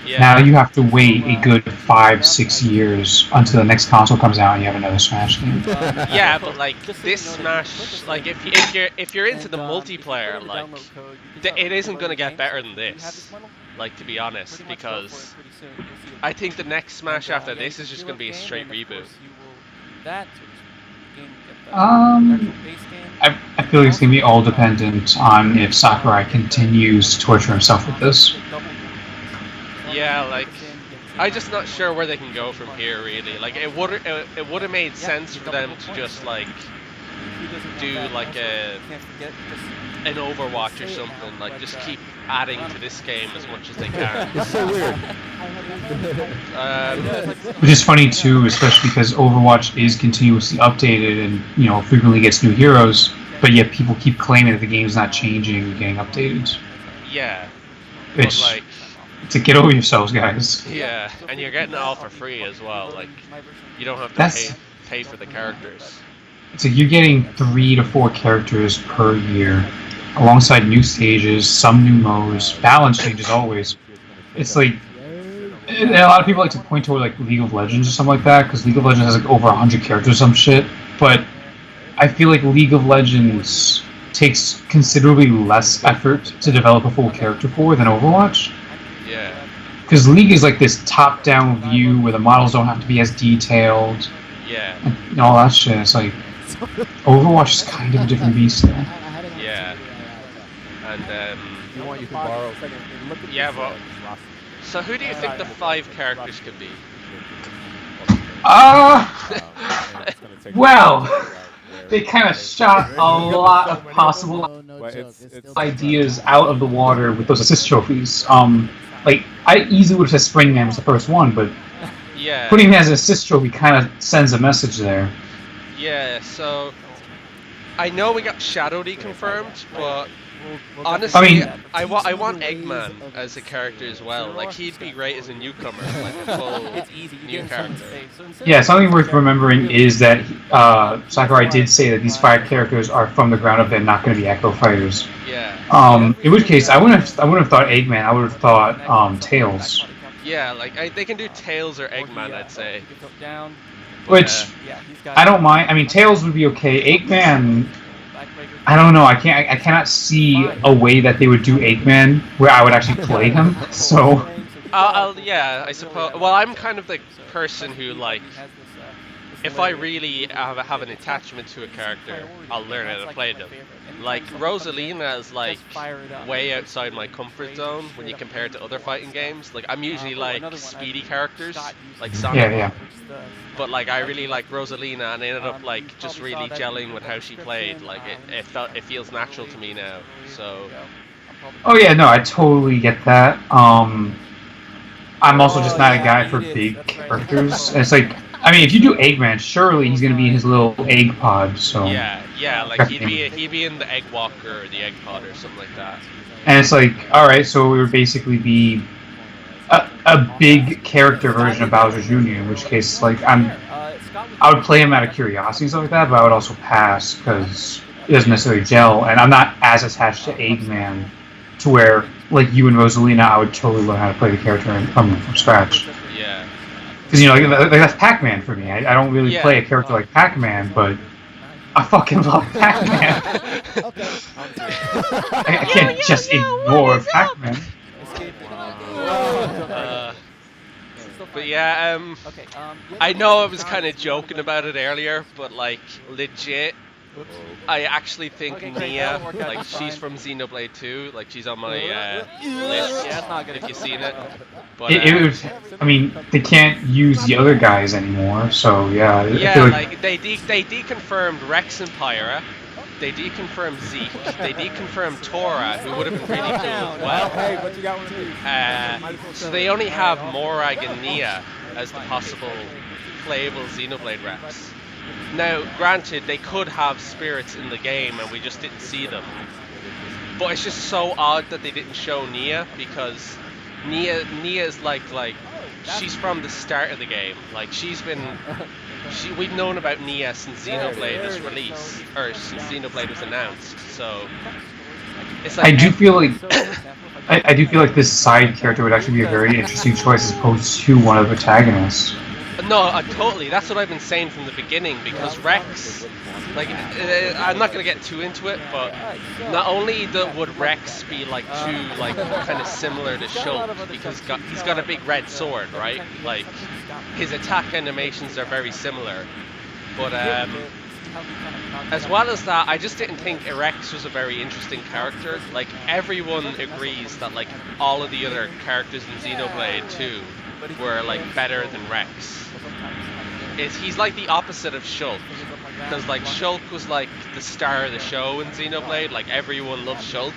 Yeah. Now you have to wait a good 5-6 years until the next console comes out and you have another Smash game. Yeah, but like this Smash, like if you're into the multiplayer, like it isn't gonna get better than this. Like, to be honest, because I think the next Smash after this is just gonna be a straight reboot. I feel like it's gonna be all dependent on if Sakurai continues to torture himself with this. Yeah, like I'm just not sure where they can go from here. Really, like it would have made sense for them to just like do like an Overwatch or something. Like just keep adding to this game as much as they can. It's so weird. Which is funny too, especially because Overwatch is continuously updated and frequently gets new heroes, but yet people keep claiming that the game's not changing and getting updated. Yeah, It's like to get over yourselves, guys. yeah, and you're getting it all for free as well. Like you don't have to pay for the characters. It's like you're getting 3 to 4 characters per year, alongside new stages, some new modes, balance changes always. It's like a lot of people like to point toward like League of Legends or something like that, because League of Legends has like over 100 characters or some shit. But I feel like League of Legends takes considerably less effort to develop a full character for than Overwatch. Yeah. Because League is like this top-down view where the models don't have to be as detailed. Yeah. And all that shit. It's like Overwatch is kind of a different beast there. Yeah. And You want you can borrow. yeah, but so who do you think the 5 characters could be? Well, they kind of shot a lot of possible ideas out of the water with those assist trophies. Like I easily would have said Springman was the first one, but Yeah. putting him as an assist trophy kind of sends a message there. Yeah, so I know we got Shadow confirmed, but honestly, I mean- I want Eggman as a character as well. Like he'd be great as a newcomer, like a full new character. Yeah, something worth remembering is that Sakurai did say that these 5 characters are from the ground up and not going to be Echo Fighters. Yeah. In which case, I wouldn't have thought Eggman. I would have thought Tails. Yeah, like they can do Tails or Eggman, I'd say. Which I don't mind. I mean, Tails would be okay. Eggman, I don't know. I cannot see a way that they would do Eggman where I would actually play him. So. Yeah, I suppose. Well, I'm kind of the person who like, if I really have an attachment to a character, I'll learn how to play them. Like Rosalina is like way outside my comfort zone when you compare it to other fighting games. Like I'm usually like speedy characters, like Sonic. Yeah. But like I really like Rosalina, and I ended up like just really gelling with how she played. Like it feels natural to me now. So. Oh yeah, no, I totally get that. I'm also just not a guy for big characters. It's like, I mean, if you do Eggman, surely he's gonna be in his little egg pod. So. Yeah, like he'd be in the Egg Walker or the Egg Pod or something like that. And it's like, all right, so it would basically be a big character version of Bowser Jr. In which case, like, I would play him out of curiosity and stuff like that, but I would also pass because it doesn't necessarily gel, and I'm not as attached to Eggman to where, like you and Rosalina, I would totally learn how to play the character from scratch. Yeah. Because like that's Pac-Man for me. I don't really play a character like Pac-Man, but I fucking love Pac-Man. I can't just ignore Pac-Man. But yeah, I know I was kind of joking about it earlier, but like legit, I actually think Nia, like she's from Xenoblade 2, like she's on my list. If you've seen it. But, I mean, they can't use the other guys anymore, so yeah. Yeah, I feel like they deconfirmed Rex and Pyra. They deconfirmed Zeke. They deconfirmed Tora, who would have been really cool as well. Hey, what you got with me? So they only have Morag and Nia as the possible playable Xenoblade reps. Now, granted, they could have spirits in the game and we just didn't see them. But it's just so odd that they didn't show Nia, because Nia is like she's from the start of the game. Like we've known about Nia since Xenoblade was released, or since Xenoblade was announced. So it's like I do feel like this side character would actually be a very interesting choice as opposed to one of the protagonists. No, totally. That's what I've been saying from the beginning, because Rex, like, I'm not going to get too into it, but not only would Rex be, like, too, like, kind of similar to Shulk, because he's got a big red sword, right? Like, his attack animations are very similar, but as well as that, I just didn't think Rex was a very interesting character. Like, everyone agrees that, like, all of the other characters in Xenoblade 2 were, like, better than Rex. He's like the opposite of Shulk. Because, like, Shulk was, like, the star of the show in Xenoblade. Like, everyone loved Shulk.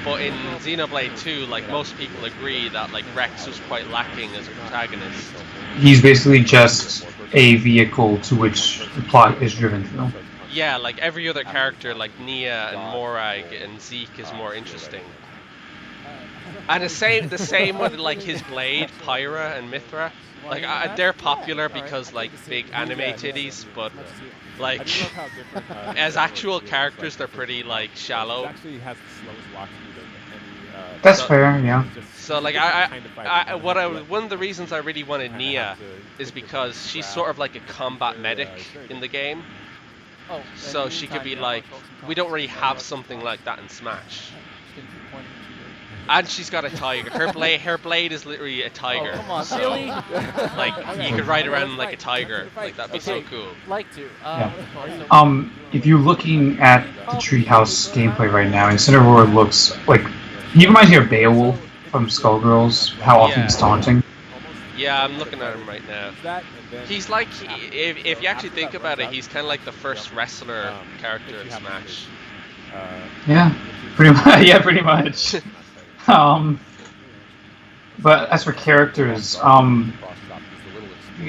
But in Xenoblade 2, like, most people agree that, like, Rex was quite lacking as a protagonist. He's basically just a vehicle to which the plot is driven through. Yeah, like every other character, like Nia and Morag and Zeke, is more interesting. And the same with like his blade, Pyra and Mithra. Like they're popular because like big anime titties, but like as actual characters, they're pretty like shallow. That's fair, yeah. So like one of the reasons I really wanted Nia is because she's sort of like a combat medic in the game. So she could be like, we don't really have something like that in Smash. And she's got a tiger. Her blade is literally a tiger. Oh, come on, so, really? Like you could ride around like a tiger. Like that'd be so cool. Like to. Yeah. If you're looking at the Treehouse gameplay right now, Incineroar looks like he reminds me of Beowulf from Skullgirls. How often he's taunting. Yeah, I'm looking at him right now. He's like, if you actually think about it, he's kind of like the first wrestler character in Smash. Yeah, pretty much. Yeah, pretty much. But as for characters, like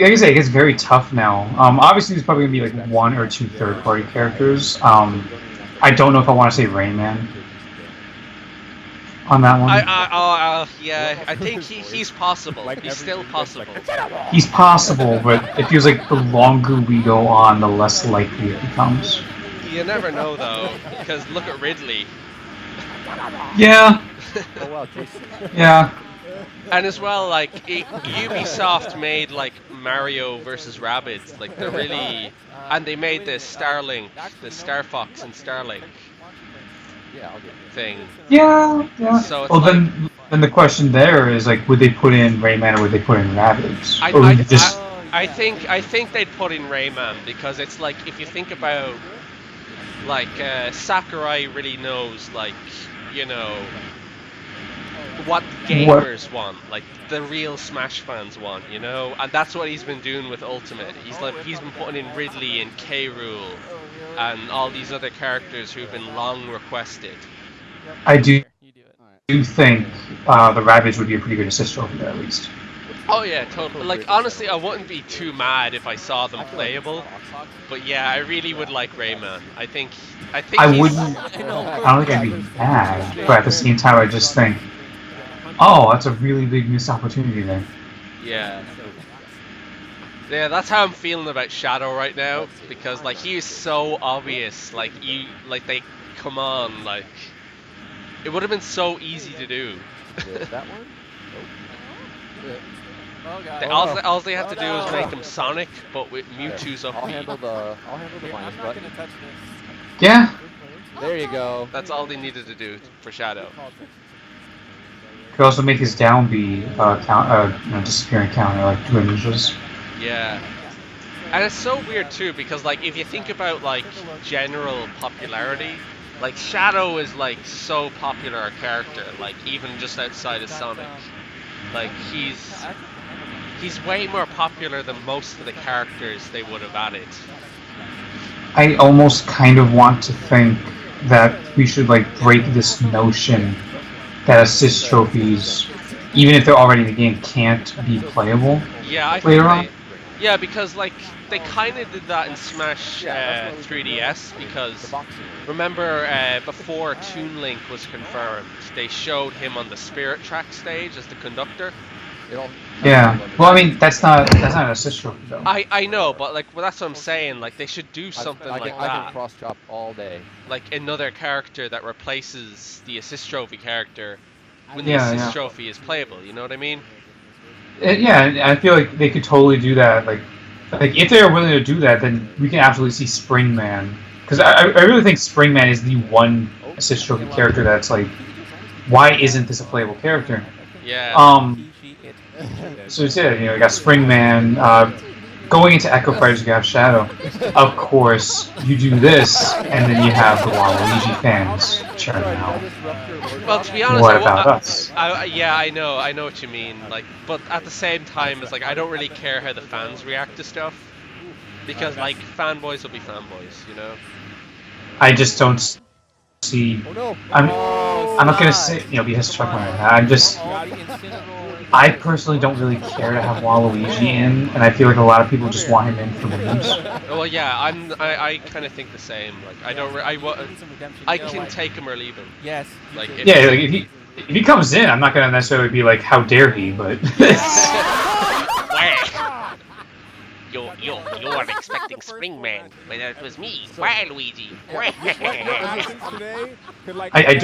I say, it gets very tough now. Obviously, there's probably gonna be like one or two third-party characters. I don't know if I want to say Rayman on that one. Yeah, I think he's possible. He's still possible. He's possible, but it feels like the longer we go on, the less likely it becomes. You never know though, because look at Ridley. Yeah. Oh wow, Jason. Yeah. And as well, like Ubisoft made like Mario versus Rabbids, like they're really, and they made the Starlink, the Star Fox and Starlink thing. Yeah. So it's well, then the question there is like, would they put in Rayman or would they put in Rabbids? I think they'd put in Rayman because it's like if you think about like Sakurai really knows like what gamers want, like the real Smash fans want, and that's what he's been doing with Ultimate. He's been putting in Ridley and K. Rool and all these other characters who've been long requested. I do think the Rabbids would be a pretty good assist trophy there at least. Oh yeah, totally. Like honestly, I wouldn't be too mad if I saw them playable. But yeah, I really would like Rayman. I think I wouldn't. I don't think I'd be mad, but at the same time, I just think, oh, that's a really big missed opportunity there. Yeah. Yeah, that's how I'm feeling about Shadow right now because like he is so obvious. Like they come on, like it would have been so easy to do. That one? All they have to do is make him Sonic, but with Mewtwo's up. I'll handle the minus button. Yeah. There you go. That's all they needed to do for Shadow. Could also make his down be disappearing counter like two ninjas. Yeah. And it's so weird too because like if you think about like general popularity, like Shadow is like so popular a character, like even just outside of Sonic. Like he's way more popular than most of the characters they would have added. I almost kind of want to think that we should like break this notion that assist trophies, even if they're already in the game, can't be playable. Yeah, I later on. Yeah, because like they kind of did that in Smash 3DS because remember before Toon Link was confirmed, they showed him on the Spirit Track stage as the conductor. Yeah. Well, I mean that's not an assist trophy though. I know, but like that's what I'm saying. Like they should do something like that. I can cross chop all day. Like another character that replaces the assist trophy character when the assist trophy is playable. You know what I mean? Yeah, I feel like they could totally do that. Like if they are willing to do that, then we can absolutely see Springman. Because I really think Springman is the one assist trophy character that's like, why isn't this a playable character? Yeah. So it's you got Springman, going into Echo Fighters, you have Shadow. Of course, you do this, and then you have the Waluigi fans churning out. Well, to be honest, What about us? Yeah, I know what you mean. Like, but at the same time, it's like I don't really care how the fans react to stuff because like fanboys will be fanboys, you know. I just don't see. I'm not gonna say because Chuck went. I personally don't really care to have Waluigi in, and I feel like a lot of people just want him in for memes. Well, yeah, I kind of think the same. Like, I can take him or leave him. Yes. Like, if he comes in, I'm not gonna necessarily be like, how dare he, but. You weren't expecting Springman, but it was me, Waluigi.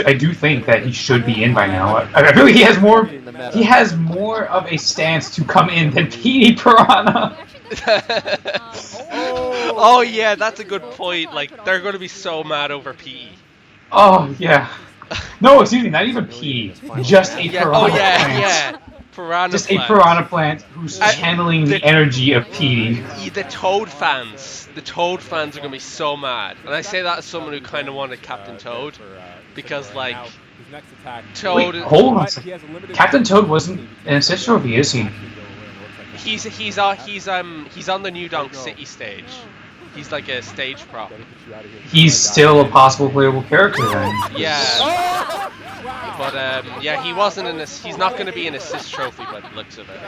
I do think that he should be in by now. I feel like he has more of a stance to come in than Petey Piranha. Oh yeah, that's a good point. Like, they're going to be so mad over Petey. Oh yeah. No, excuse me, not even Petey. Just a Piranha plant. Yeah. Piranha just plant. A Piranha plant who's channeling the energy of Petey. The Toad fans are gonna be so mad, and I say that as someone who kind of wanted Captain Toad, because like Toad. Wait, hold on. Captain Toad wasn't an assist trophy, is he? He's on the New Donk City stage. He's like a stage prop. He's still a possible playable character then. Yeah. But yeah, he's not going to be an assist trophy by the looks of it.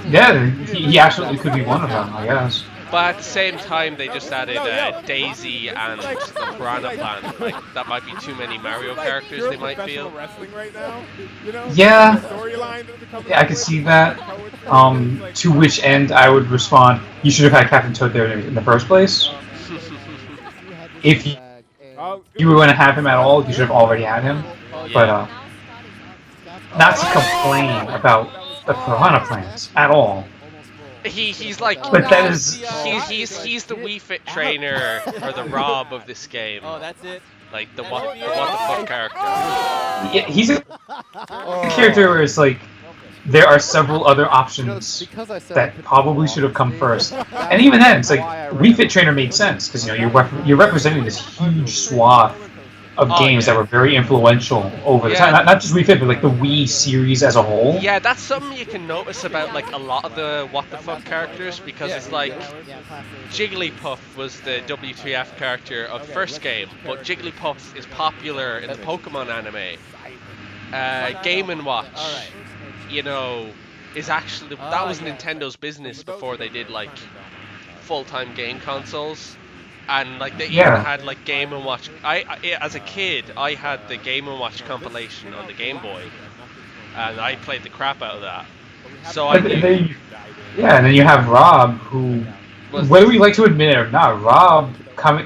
Yeah, he absolutely could be one of them, I guess. But at the same time, they just added Daisy and the Piranha Plant. Like, that might be too many Mario characters, they might feel. Yeah, I can see that. To which end I would respond, you should have had Captain Toad there in the first place. If you were going to have him at all, you should have already had him. But not to complain about the Piranha Plants at all. He's like, but that is he's the Wii Fit trainer or the Rob of this game. Oh, that's it. Like the what the fuck character. Yeah, he's a character where it's like there are several other options that probably should have come first, and even then, it's like Wii Fit trainer made sense because you're representing this huge swath of games that were very influential over the time. Not just Wii Fit, but like the Wii series as a whole. Yeah, that's something you can notice about like a lot of the What the Fuck characters, because it's like Jigglypuff was the WTF character of first game, but Jigglypuff is popular in the Pokemon anime. Game & Watch, you know, is actually that was Nintendo's business before they did like full-time game consoles. And like they even had like Game & Watch. As a kid, I had the Game & Watch compilation on the Game Boy, and I played the crap out of that. So and then you have Rob, who, whether we like to admit it or not, Rob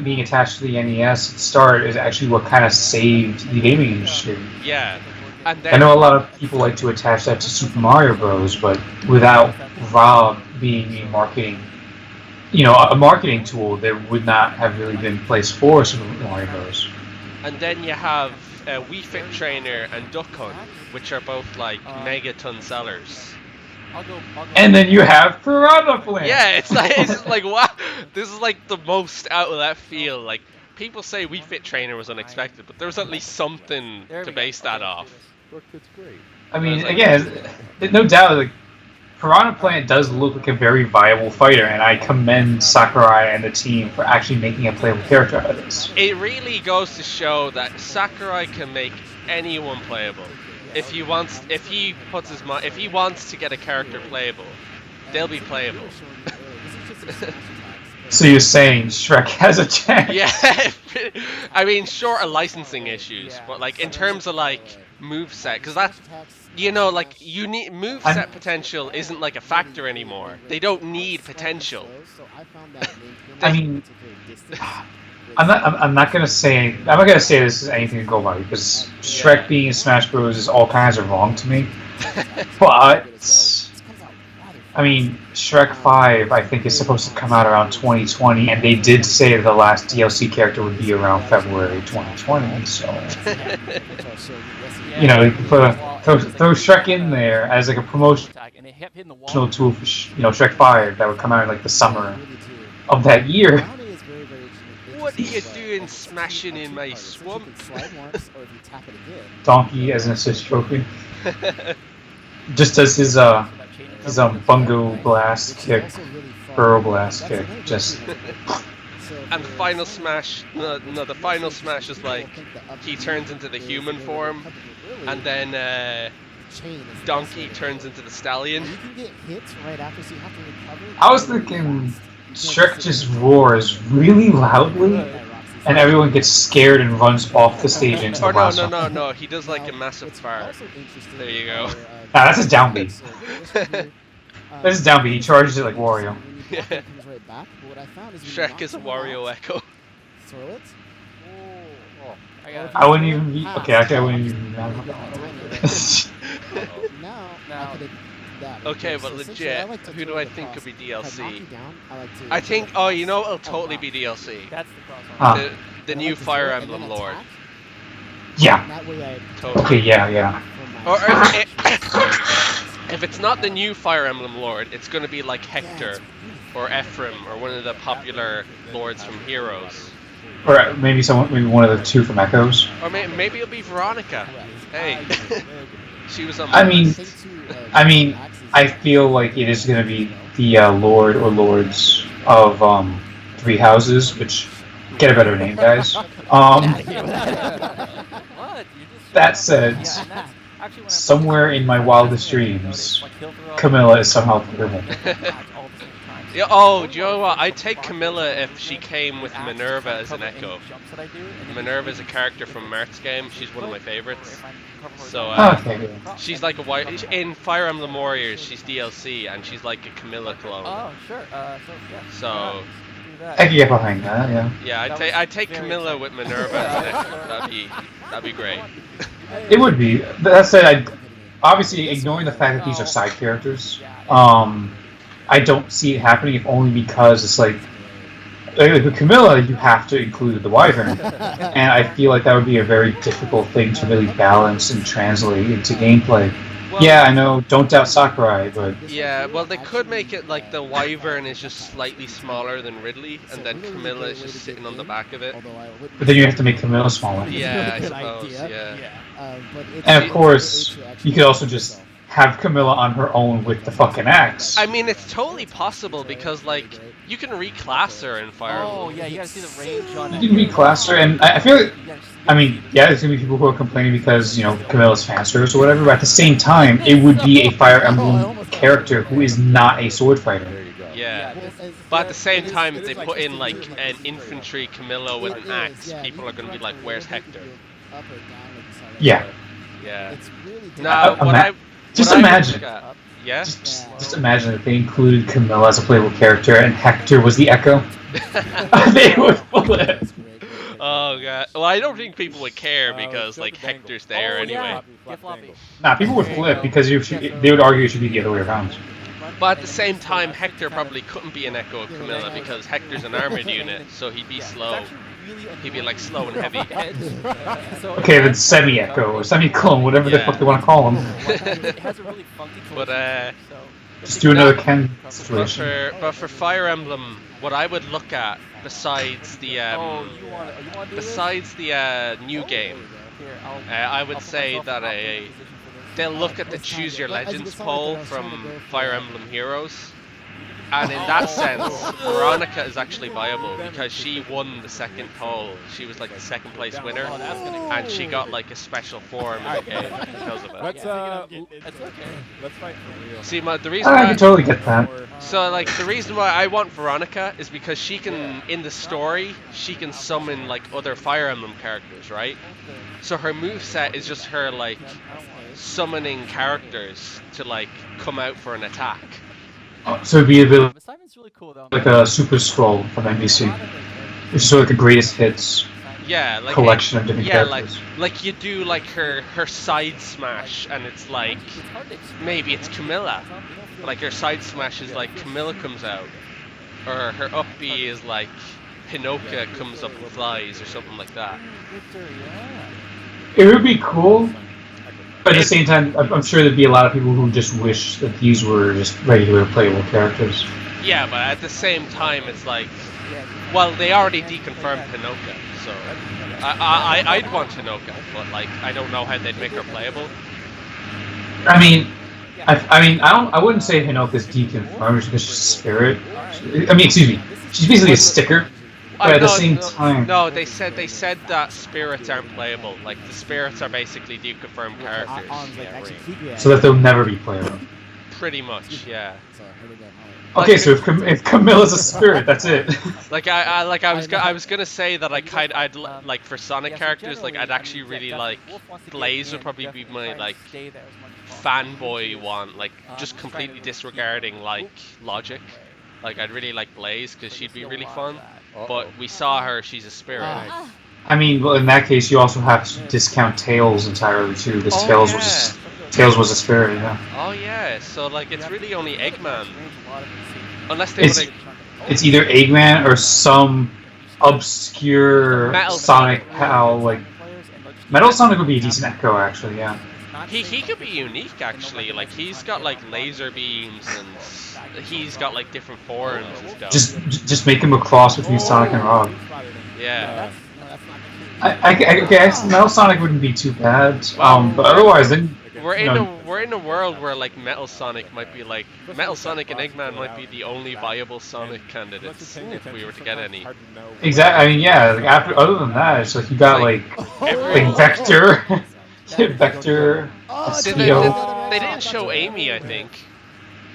being attached to the NES at the start is actually what kind of saved the gaming industry. Yeah, and then, I know a lot of people like to attach that to Super Mario Bros, but without Rob being a marketing tool, there would not have really been place for Super Mario Bros. And then you have Wii Fit Trainer and Duck Hunt, which are both like megaton sellers. And then you have Piranha Plant. Yeah, it's like wow, this is like the most out of that field. Like, people say Wii Fit Trainer was unexpected, but there was at least something to base that off. I mean, again, no doubt, like, Piranha Plant does look like a very viable fighter, and I commend Sakurai and the team for actually making a playable character out of this. It really goes to show that Sakurai can make anyone playable. If he wants to get a character playable, they'll be playable. So you're saying Shrek has a chance? Yeah, I mean, short of licensing issues, but like in terms of like moveset, because that's, you know, like moveset potential isn't like a factor anymore. They don't need potential. I mean, I'm not gonna say this is anything to go by, because Shrek being in Smash Bros is all kinds of wrong to me. But I mean, Shrek 5, I think, is supposed to come out around 2020, and they did say that the last DLC character would be around February 2020, so... You know, you can throw Shrek in there as like a promotional tool for, Shrek 5 that would come out in like the summer of that year. What are you doing smashing in my swamp? Donkey as an assist trophy. Just as his bungo blast kick, burrow blast kick, just... And the final smash, the final smash is like, he turns into the human form, and then Donkey turns into the stallion. I was thinking Shrek just roars really loudly, and everyone gets scared and runs off the stage into the blast. No, he does like a massive fart. There you go. Nah, that's his downbeat. That's his downbeat, he charges it like Wario. Yeah. Shrek is a Wario echo. I wouldn't even be... Okay, actually I wouldn't even be... Okay, but legit, who do I think could be DLC? I think, you know it'll totally be DLC. The new Fire Emblem Lord. Yeah. Totally. Okay, yeah. Or if it's not the new Fire Emblem Lord, it's going to be like Hector or Ephraim or one of the popular lords from Heroes. Or maybe one of the two from Echoes. Or maybe it'll be Veronica. Hey, she was on. I mean, I feel like it is going to be the Lord or Lords of Three Houses, which get a better name, guys. That said, somewhere in my wildest dreams, Camilla is somehow purple. Yeah, oh, do you know what? I'd take Camilla if she came with Minerva as an echo. Minerva is a character from Marth's game. She's one of my favorites. So, she's like in Fire Emblem Warriors, she's DLC, and she's like a Camilla clone. Oh, sure. So... I can get behind that, yeah. Yeah, I'd take Camilla with Minerva as an echo. That'd be great. It would be. That said, obviously, ignoring the fact that these are side characters, I don't see it happening, if only because it's like with Camilla, you have to include the Wyvern, and I feel like that would be a very difficult thing to really balance and translate into gameplay. Well, yeah, I know, don't doubt Sakurai, but... Yeah, well, they could make it like the Wyvern is just slightly smaller than Ridley, and then Camilla is just sitting on the back of it. But then you have to make Camilla smaller. Yeah, I suppose, yeah. And of course, you could also just have Camilla on her own with the fucking axe. I mean, it's totally possible because, like, you can reclass her in Fire Emblem. Oh, yeah, you gotta see the range on it. You can reclass her, and I feel like, I mean, yeah, there's gonna be people who are complaining because, Camilla's fan service or whatever, but at the same time, it would be a Fire Emblem character who is not a sword fighter. Yeah, but at the same time, if they put in, like, an infantry Camilla with an axe, people are gonna be like, where's Hector? Yeah. Yeah. No, just imagine. Yeah? Just imagine if they included Camilla as a playable character and Hector was the Echo. They would flip. Oh god. Well, I don't think people would care because like Hector's there anyway. Nah, people would flip because they would argue it should be the other way around. But at the same time, Hector probably couldn't be an Echo of Camilla because Hector's an armored unit, so he'd be slow. He'd be like slow and heavy. Okay, then semi-echo or semi-clone, whatever the fuck they want to call him. But just do another Ken situation. But for Fire Emblem, what I would look at besides the new game, I would say that they'll look at the Choose Your Legends poll from Fire Emblem Heroes. And in that sense, Veronica is actually viable because she won the second poll. She was like the second place winner, and she got like a special form in the game because of it. Let's fight for real. See, the reason I can totally get that. So, like, the reason why I want Veronica is because she can, in the story, she can summon like other Fire Emblem characters, right? So her moveset is just her like summoning characters to like come out for an attack. So it'd be a bit Simon's really cool, though. like a Super Scroll from NBC. It's sort of the greatest hits. Yeah, like collection of different yeah, characters. like you do like her side smash, and it's like maybe it's Camilla. Like her side smash is like Camilla comes out, or her up B is like Hinoka comes up and flies, or something like that. It would be cool, but at the same time, I'm sure there'd be a lot of people who just wish that these were just regular playable characters. Yeah, but at the same time, it's like, well, they already deconfirmed Hinoka, so I'd want Hinoka, but like I don't know how they'd make her playable. I mean, I wouldn't say Hinoka's deconfirmed because she's Spirit. I mean, excuse me, she's basically a sticker. But at the same time, no, they said that spirits aren't playable. Like the spirits are basically deconfirmed characters. So that they'll never be playable. Pretty much, yeah. Okay, so if Camilla's a spirit, that's it. I was gonna say that I'd like for Sonic characters, like I'd actually really like Blaze would probably be my like fanboy one, like just completely disregarding like logic. Like I'd really like Blaze because she'd be really fun. But we saw her; she's a spirit. I mean, well, in that case, you also have to discount Tails entirely too, because Tails was a spirit, yeah. Oh yeah, so like it's really only Eggman, unless they it's either Eggman or some obscure Metal Sonic pal. Like Metal Sonic would be a decent Echo, actually, yeah. He could be unique actually. Like he's got like laser beams and he's got like different forms and stuff. Just make him a cross between Sonic and Rob. Yeah. I guess Metal Sonic wouldn't be too bad. But otherwise, then we're in a world where like Metal Sonic and Eggman might be the only viable Sonic candidates if we were to get any. Exactly. I mean, yeah. Like other than that, it's like you got like Vector, Vector. They didn't show Amy, I think.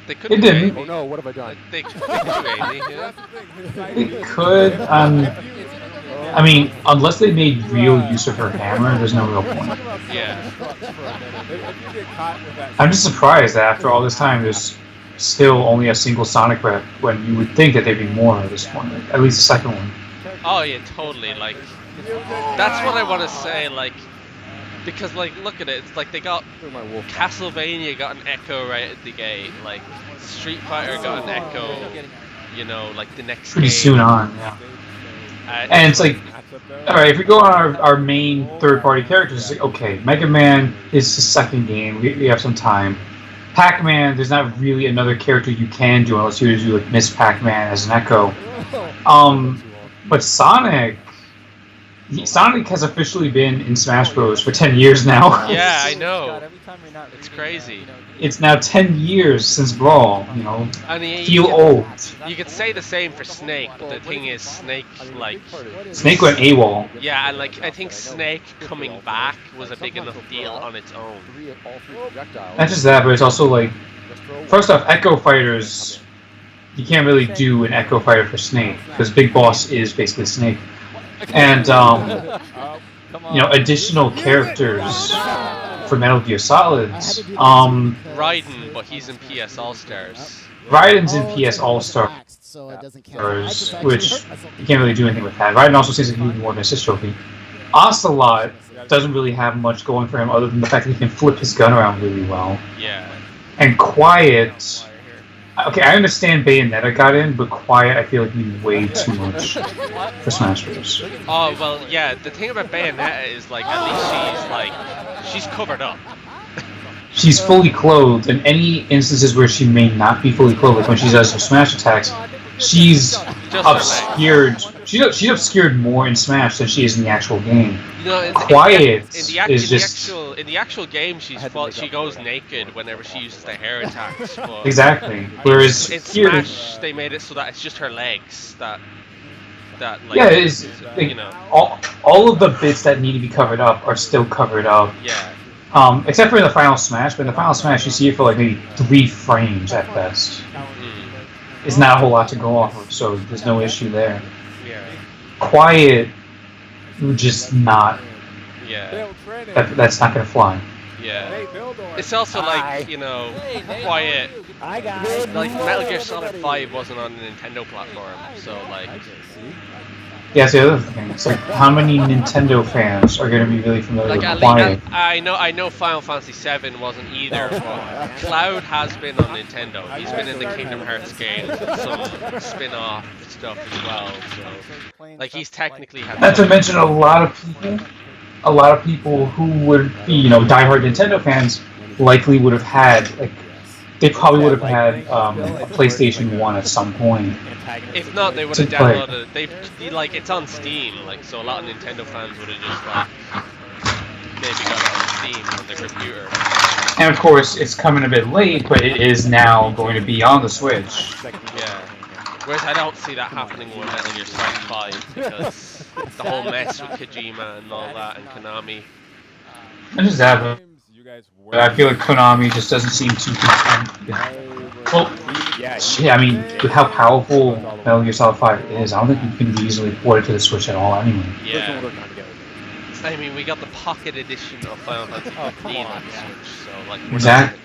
They couldn't. They didn't. Oh no! What have I done? They could do Amy. Yeah. They could. I mean, unless they made real use of her hammer, there's no real point. Yeah. I'm just surprised that after all this time, there's still only a single Sonic rep, when you would think that there'd be more at this point, at least the second one. Oh yeah, totally. Like, that's what I want to say. Like, because like, look at it. It's like they got Castlevania got an Echo right at the gate. Like, Street Fighter got an Echo. You know, like the next pretty game. soon on, yeah. And it's like, alright, if we go on our main third-party characters, it's like, okay, Mega Man is the second game, we have some time. Pac-Man, there's not really another character you can do unless you do like Miss Pac-Man as an Echo. But Sonic has officially been in Smash Bros. For 10 years now. Yeah, I know. It's crazy. It's now 10 years since Brawl, you know. And feel old. You could say the same for Snake, but the thing is, Snake went AWOL. Yeah, and like I think Snake coming back was a big enough deal on its own. Not just that, but it's also like, first off, Echo Fighters, you can't really do an Echo Fighter for Snake, because Big Boss is basically Snake. And, you know, additional characters for Metal Gear Solids. Raiden, but he's in PS All Stars. Raiden's in PS All Stars, which you can't really do anything with that. Raiden also seems like he needs more of an assist trophy. Ocelot doesn't really have much going for him other than the fact that he can flip his gun around really well. Yeah. And Quiet. Okay, I understand Bayonetta got in, but Quiet I feel like needed way too much for Smash Bros. Oh well, yeah. The thing about Bayonetta is like at least she's covered up. She's fully clothed. In any instances where she may not be fully clothed, like when she does her smash attacks, she's obscured. She's obscured more in Smash than she is in the actual game. You know, Quiet is just in the actual game. She goes naked whenever she uses the hair attacks. But exactly. Whereas in here, Smash, they made it so that it's just her legs that like, yeah, it is. Like, you know, all of the bits that need to be covered up are still covered up. Yeah. Except for in the final Smash, but in the final Smash you see it for like maybe 3 frames at best. It's not a whole lot to go off of, so there's no issue there. Yeah. Quiet, just not. Yeah. That's not gonna fly. Yeah. Hey, Bildor. It's also like, you know, quiet. Hi guys. Like Metal Gear Solid 5 wasn't on a Nintendo platform, so like. Yeah, it's the other thing. It's like, how many Nintendo fans are going to be really familiar Like with Quiet? I know Final Fantasy 7 wasn't either, but Cloud has been on Nintendo. He's been in the Kingdom Hearts games and some spin-off stuff as well. So like he's technically had. Not to mention a lot of people who would be, you know, diehard Nintendo fans likely would have had, like, they probably would have had a PlayStation 1 at some point. If not, they would have downloaded it. Like, it's on Steam, like, so a lot of Nintendo fans would have just, like, maybe got it on Steam on their computer. And of course, it's coming a bit late, but it is now going to be on the Switch. Yeah. Whereas I don't see that happening with Metal Gear Solid 5, because the whole mess with Kojima and all that, and Konami. I just have it. I feel like Konami just doesn't seem too content. Well, shit, I mean, with how powerful Metal Gear Solid 5 is, I don't think you can easily port it to the Switch at all anyway. Yeah. I mean, we got the Pocket Edition of Final Fantasy 15 on the Switch, so like... Exactly.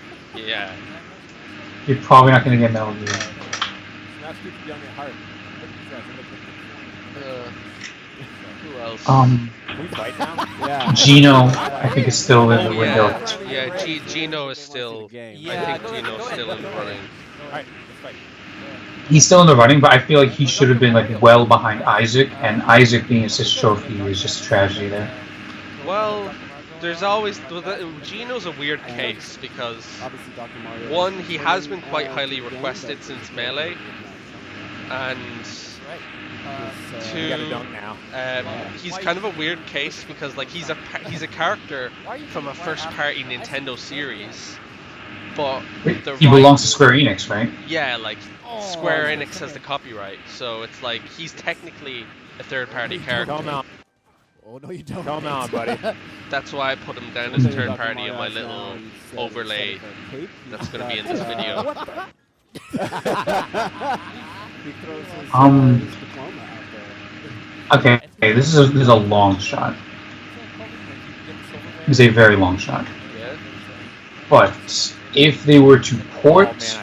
Yeah. You're probably not going to get Metal Gear. Who else? Gino, I think, is still in the window. Yeah, Gino is still... I think Gino's still in the running. He's still in the running, but I feel like he should have been like well behind Isaac, and Isaac being assist trophy is just a tragedy there. Well, there's always... Gino's a weird case, because... One, he has been quite highly requested since Melee, and... Two, he's kind of a weird case because like he's a character from a first-party Nintendo series, but he belongs to Square Enix, right? Yeah, like Square Enix has the copyright, so it's like he's technically a third-party character. Oh no, you don't. Come on, buddy. That's why I put him down as a third-party in my little overlay that's gonna be in this video. Okay, this is a long shot. It's a very long shot. Yeah. But if they were to port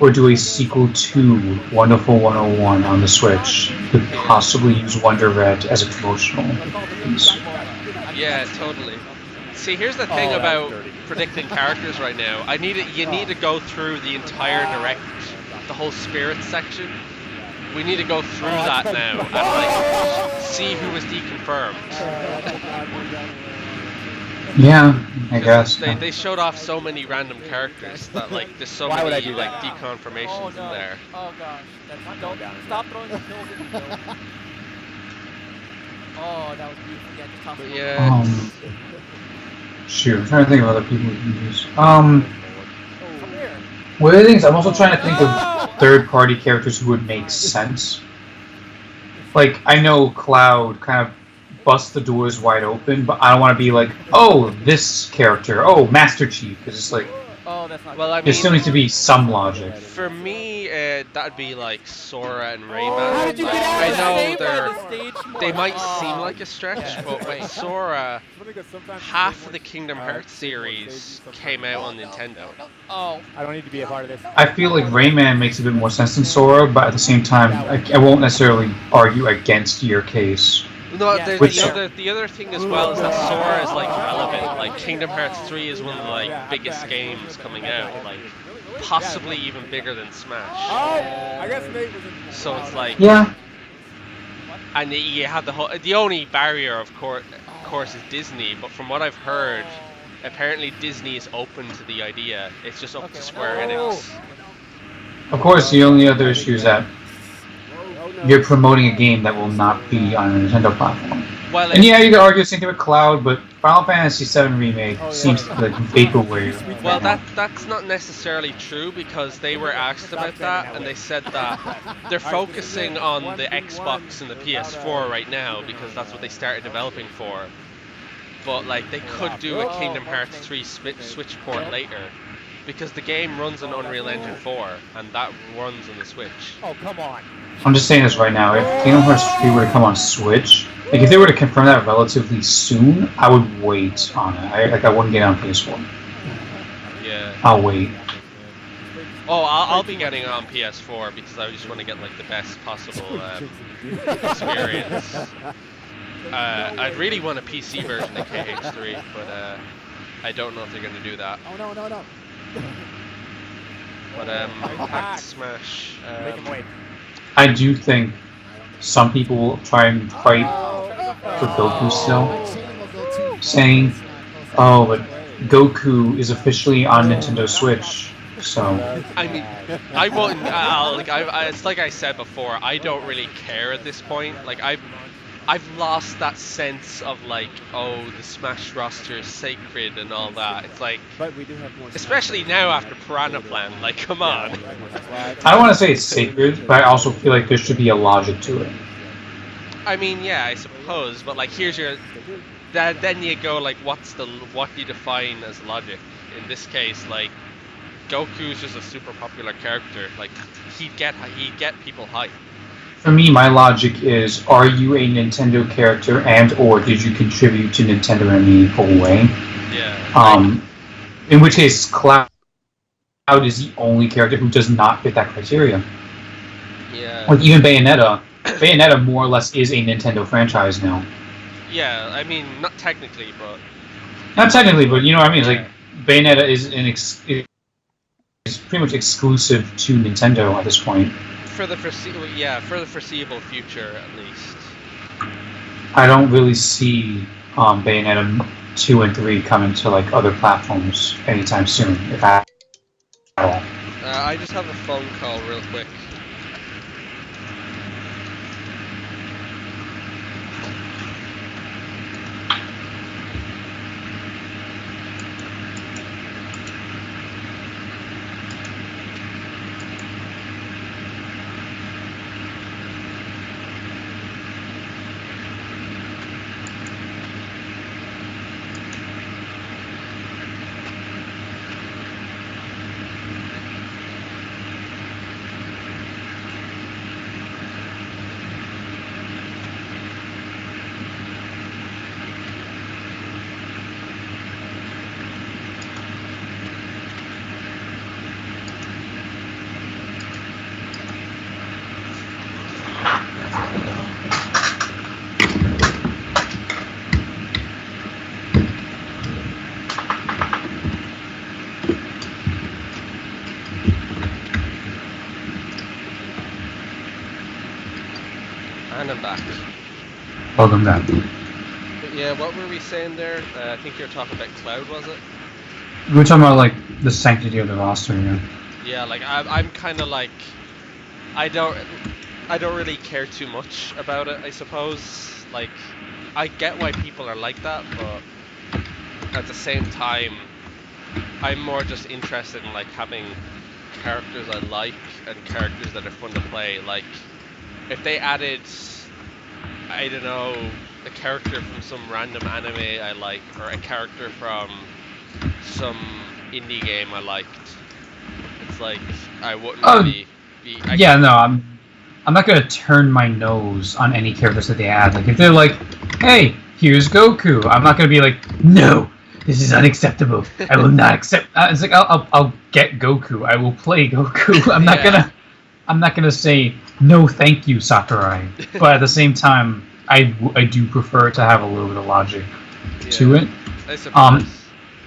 or do a sequel to Wonderful 101 on the Switch, you could possibly use Wonder Red as a promotional piece. Yeah, totally. See, here's the thing about predicting characters right now. You need to go through the entire direct, the whole spirit section. We need to go through that now and like see who was deconfirmed. Yeah, I guess. They showed off so many random characters that like there's so many like deconfirmations in there. Oh gosh, stop throwing the pills at the hill. Oh, that was beautiful. Yeah, just toss it. Yeah. Shoot, I'm trying to think of other people we can use. One of the things I'm also trying to think of third-party characters who would make sense. Like, I know Cloud kind of busts the doors wide open, but I don't want to be like, oh, this character, oh, Master Chief, because it's like, oh, that's not well, I mean, there still needs to be some logic. For me, that'd be like Sora and Rayman. I know they might seem like a stretch, but with Sora, half of the Kingdom Hearts series came out on Nintendo. Oh, I don't need to be a part of this. I feel like Rayman makes a bit more sense than Sora, but at the same time, I won't necessarily argue against your case. No, the other thing as well is that Sora is like relevant. Like Kingdom Hearts 3 is one of the like biggest games coming out, like possibly even bigger than Smash. Oh, I guess Nate was in. So it's like and you have the only barrier, of course, is Disney. But from what I've heard, apparently Disney is open to the idea. It's just up to Square Enix. Of course, the only other issue is that you're promoting a game that will not be on a Nintendo platform. Well, and yeah, you could argue the same thing with Cloud, but Final Fantasy VII Remake seems like vaporware. Well, that's not necessarily true because they were asked about that and they said that they're focusing on the Xbox and the PS4 right now because that's what they started developing for. But like they could do a Kingdom Hearts 3 Switch port later. Because the game runs on Unreal Engine 4, and that runs on the Switch. Oh, come on. I'm just saying this right now. If Kingdom Hearts 3 were to come on Switch, Like if they were to confirm that relatively soon, I would wait on it. I wouldn't get on PS4. Yeah. I'll wait. Oh, I'll be getting it on PS4 because I just want to get like the best possible experience. I'd really want a PC version of KH3, but I don't know if they're going to do that. Oh no. But Pact Smash. Make him wait. I do think some people will try and fight for Goku still, saying, "Oh, but Goku is officially on Nintendo Switch." So I mean, I wouldn't. It's like I said before. I don't really care at this point. Like I've lost that sense of like, oh, the Smash roster is sacred and all that. It's like, But we do have more. especially now after Piranha Plant. Like, come on. I don't want to say it's sacred, but I also feel like there should be a logic to it. I mean, yeah, I suppose. But like, here's your. Then you go like, what do you define as logic? In this case, like, Goku's just a super popular character. Like, he'd get people hyped. For me, my logic is: are you a Nintendo character, and/or did you contribute to Nintendo in a meaningful way? Yeah. In which case, Cloud is the only character who does not fit that criteria. Yeah. Like even Bayonetta. Bayonetta more or less is a Nintendo franchise now. Yeah, I mean, not technically, but. Not technically, but you know what I mean. It's like Bayonetta is is pretty much exclusive to Nintendo at this point. For the foreseeable future, at least. I don't really see Bayonetta 2 and 3 coming to like other platforms anytime soon, if at all. I just have a phone call real quick. And I'm back. Welcome back. But yeah, what were we saying there? I think you were talking about Cloud, was it? We were talking about like the sanctity of the roster, yeah. Yeah, like I'm kind of like, I don't really care too much about it, I suppose. Like, I get why people are like that, but at the same time, I'm more just interested in like having characters I like and characters that are fun to play. Like, if they added, I don't know, a character from some random anime I like, or a character from some indie game I liked, it's like I wouldn't really be. I'm not gonna turn my nose on any characters that they add. Like if they're like, "Hey, here's Goku," I'm not gonna be like, "No, this is unacceptable. I will not accept." It's like I'll get Goku. I will play Goku. I'm not gonna say no, thank you, Sakurai. But at the same time, I do prefer to have a little bit of logic to it. I suppose.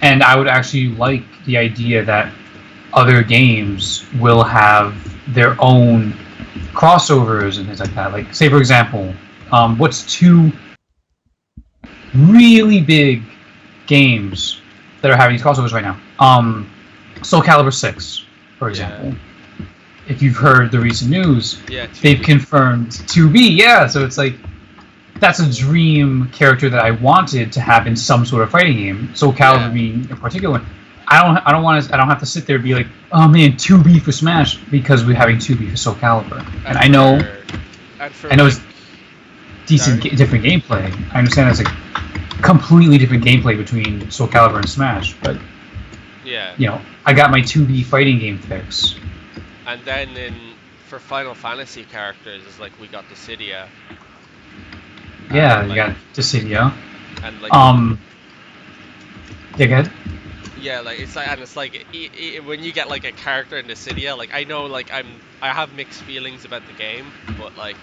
And I would actually like the idea that other games will have their own crossovers and things like that. Like, say for example, what's two really big games that are having these crossovers right now? Soul Calibur 6, for example. Yeah. If you've heard the recent news, they've confirmed 2B. Yeah, so it's like that's a dream character that I wanted to have in some sort of fighting game. Soul Calibur being in particular. I don't have to sit there and be like, oh man, 2B for Smash because we're having 2B for Soul Calibur. And I know it's decent, different gameplay. I understand it's a completely different gameplay between Soul Calibur and Smash, but you know, I got my 2B fighting game fix. And then for Final Fantasy characters, it's like we got Dissidia. Yeah, and, you like, got Dissidia. and like Yeah, go ahead. yeah, like it's like, and it's like when you get like a character in Dissidia, like I know like I have mixed feelings about the game, but like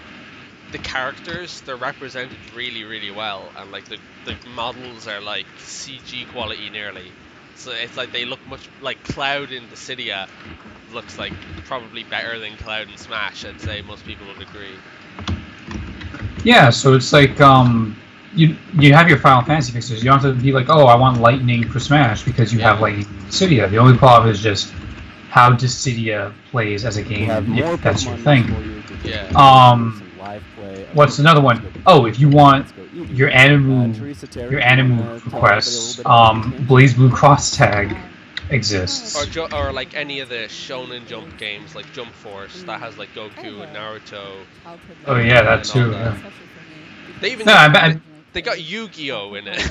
the characters, they're represented really, really well, and like the models are like CG quality nearly. So it's like they look much like Cloud in Dissidia looks like probably better than Cloud in Smash. I'd say most people would agree. Yeah, so it's like you have your Final Fantasy fixes. You don't have to be like, oh, I want Lightning for Smash because you have Yeah. Lightning in Dissidia. The only problem is just how Dissidia plays as a game, if that's your thing. Yeah. What's another one? Oh, if you want your Animu quests, Blaze Blue Cross Tag exists. Or like any of the Shonen Jump games, like Jump Force, that has like Goku and Naruto. Oh yeah, that and too. all that. Yeah. They even No, they got Yu-Gi-Oh in it.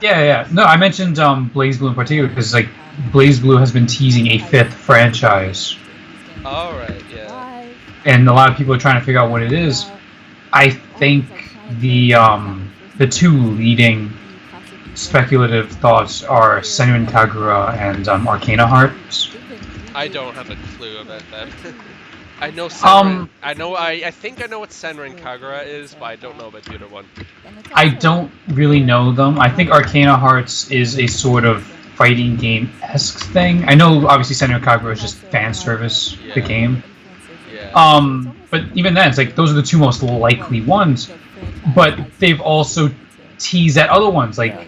Yeah. No, I mentioned Blaze Blue in particular because like Blaze Blue has been teasing a 5th franchise, All right, yeah. and a lot of people are trying to figure out what it is. I think the two leading speculative thoughts are Senran Kagura and Arcana Hearts. I don't have a clue about them. I know Senran. I think I know what Senran Kagura is, but I don't know about the other one. I don't really know them. I think Arcana Hearts is a sort of fighting game-esque thing. I know obviously Senran Kagura is just fan service, the game. Yeah. But even then, it's like those are the two most likely ones. But they've also teased at other ones. Like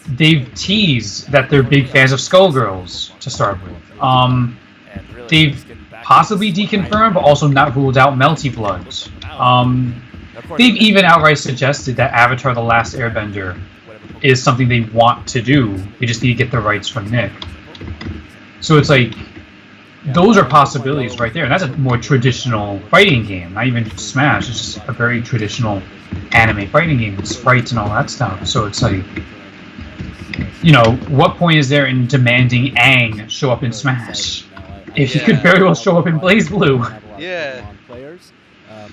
they've teased that they're big fans of Skullgirls to start with. They've possibly deconfirmed, but also not ruled out Melty Bloods. They've even outright suggested that Avatar: The Last Airbender is something they want to do. They just need to get the rights from Nick. So it's like those are possibilities right there. And that's a more traditional fighting game, not even just Smash. It's just a very traditional anime fighting game with sprites and all that stuff. So it's like, you know, what point is there in demanding Aang show up in Smash if he could very well show up in Blaze Blue? Yeah.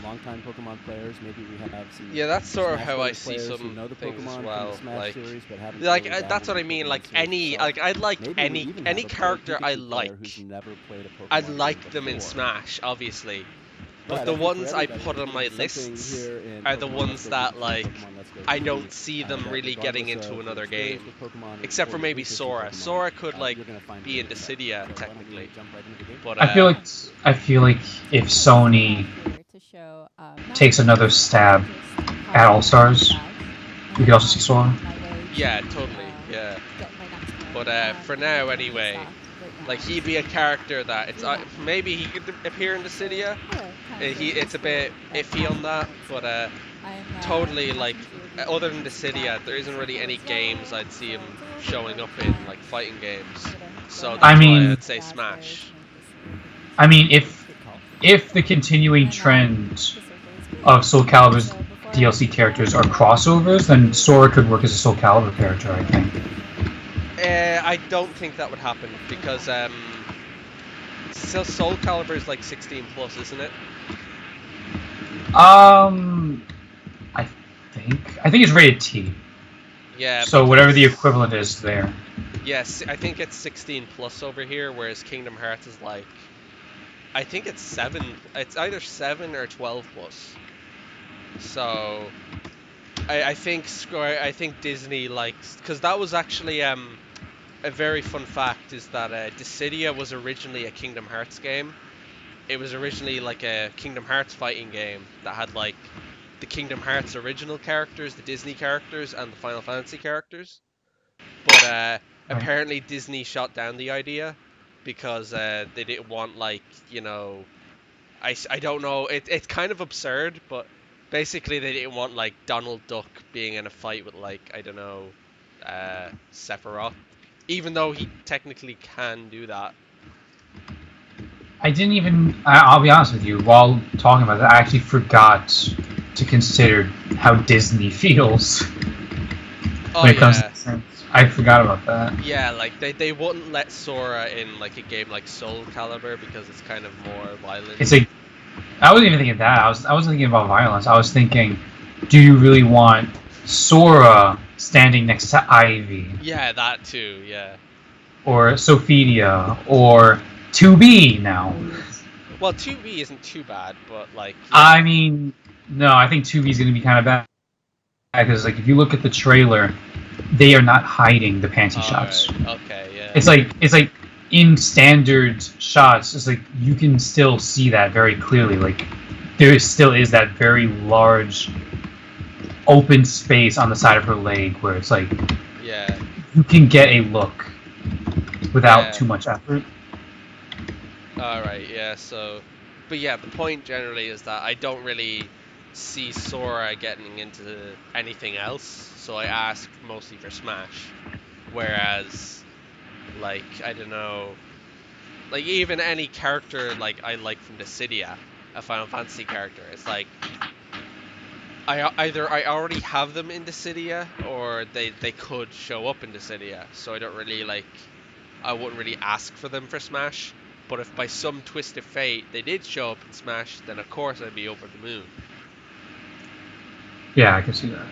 Longtime Pokemon players, maybe we have some. Yeah, that's sort of Smash how I Bros. see Players who some know the things Pokemon as from well. the Smash series, but haven't Like really that's what I dabbled mean. in Like Pokemon any, series. like I'd like Maybe we even any have a character I Pikachu like. player who's never played a Pokemon I'd game like them in before. Smash, obviously. But But the I think for ones I everybody, put on my something lists here in are the Pokemon ones Let's Go that Pikachu, like Pokemon Let's Go I Eevee, don't see them that really getting regardless into of another experience game. with Pokemon Except for or maybe interest in Sora. Pokemon, Sora could like you're gonna find be in good stuff. Dissidia Why don't we technically. jump right into the game? But I feel like if Sony takes another stab at All Stars, we could also see Sora. yeah, totally, yeah. But for now, anyway, like he'd be a character that it's maybe he could appear in Dissidia. It's a bit iffy on that, but totally like other than Dissidia, there isn't really any games I'd see him showing up in, like fighting games. So that's why I'd say Smash. I mean, if the continuing trend of Soul Calibur's DLC characters are crossovers, then Sora could work as a Soul Calibur character, I think. I don't think that would happen because so Soul Calibur is like 16 plus, isn't it? I think it's rated T. Yeah. So whatever the equivalent is there. Yes, I think it's 16 plus over here, whereas Kingdom Hearts is like, I think it's 7. It's either 7 or 12 plus. So I think Disney likes, because that was actually a very fun fact is that Dissidia was originally a Kingdom Hearts game. It was originally like a Kingdom Hearts fighting game that had like the Kingdom Hearts original characters, the Disney characters, and the Final Fantasy characters. But apparently Disney shot down the idea because they didn't want, like, you know, I don't know, it's kind of absurd, but basically they didn't want like Donald Duck being in a fight with, like, I don't know, Sephiroth, even though he technically can do that. I'll be honest with you, while talking about that, I actually forgot to consider how Disney feels when it comes to sense. I forgot about that. Yeah, like they wouldn't let Sora in like a game like Soul Calibur because it's kind of more violent. I wasn't even thinking that. I wasn't thinking about violence. I was thinking do you really want Sora standing next to Ivy? Yeah, that too. Yeah. Or Sophia? Or 2B now? Well, 2B isn't too bad, but like. Yeah. I mean, no, I think 2B is going to be kind of bad because like if you look at the trailer, they are not hiding the panty shots. Right. Okay. Yeah. It's like in standard shots, it's like you can still see that very clearly. Like there still is that very large open space on the side of her leg where it's like yeah, you can get a look without too much effort. Alright, yeah, so but yeah, the point generally is that I don't really see Sora getting into anything else, so I ask mostly for Smash. Whereas like I don't know, like even any character like I like from Dissidia, a Final Fantasy character, it's like either I already have them in Dissidia or they could show up in Dissidia, so I don't really like I wouldn't really ask for them for Smash. But if by some twist of fate they did show up in Smash, then of course I'd be over the moon. Yeah, I can see that.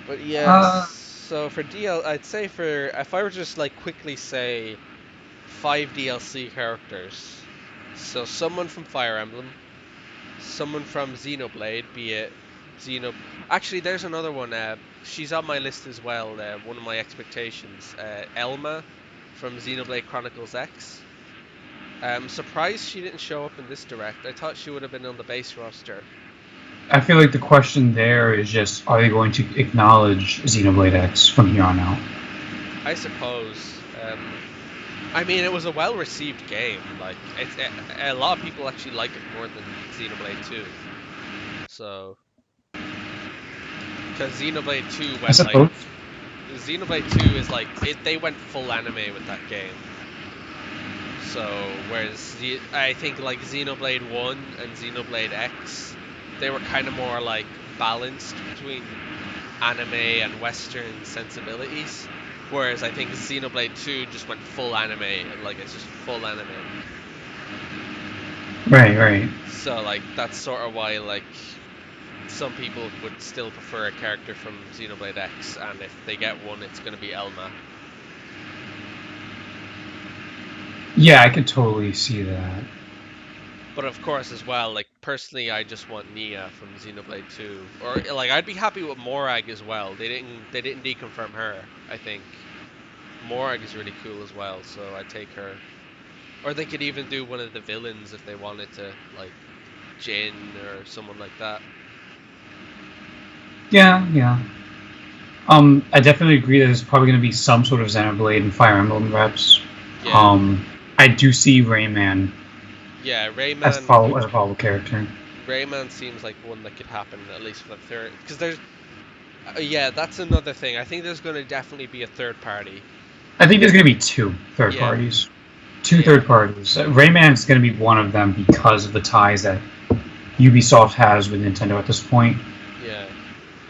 But yeah, so for I'd say for if I were to just like quickly say 5 DLC characters. So someone from Fire Emblem, someone from Xenoblade, be it Actually, there's another one. She's on my list as well. One of my expectations. Elma from Xenoblade Chronicles X. I'm surprised she didn't show up in this direct. I thought she would have been on the base roster. I feel like the question there is just, are they going to acknowledge Xenoblade X from here on out? I suppose. I mean, it was a well-received game. Like, a lot of people actually like it more than Xenoblade 2. So, because Xenoblade 2 went like, Xenoblade 2 is like they went full anime with that game. So, whereas I think like Xenoblade 1 and Xenoblade X, they were kind of more like balanced between anime and Western sensibilities. Whereas I think Xenoblade 2 just went full anime, and like it's just full anime. Right. So like that's sort of why like some people would still prefer a character from Xenoblade X, and if they get one, it's going to be Elma. Yeah, I could totally see that. But of course, as well, like personally, I just want Nia from Xenoblade 2, or like I'd be happy with Morag as well. They didn't deconfirm her. I think Morag is really cool as well, so I'd take her. Or they could even do one of the villains if they wanted to, like Jin or someone like that. Yeah. I definitely agree that there's probably going to be some sort of Xenoblade and Fire Emblem reps. Yeah. I do see Rayman. Yeah, Rayman as a follow character. Rayman seems like one that could happen at least for the third, because there's. Yeah, that's another thing. I think there's going to definitely be a third party. I think there's going to be two third parties. Two third parties. Rayman's going to be one of them because of the ties that Ubisoft has with Nintendo at this point. Yeah.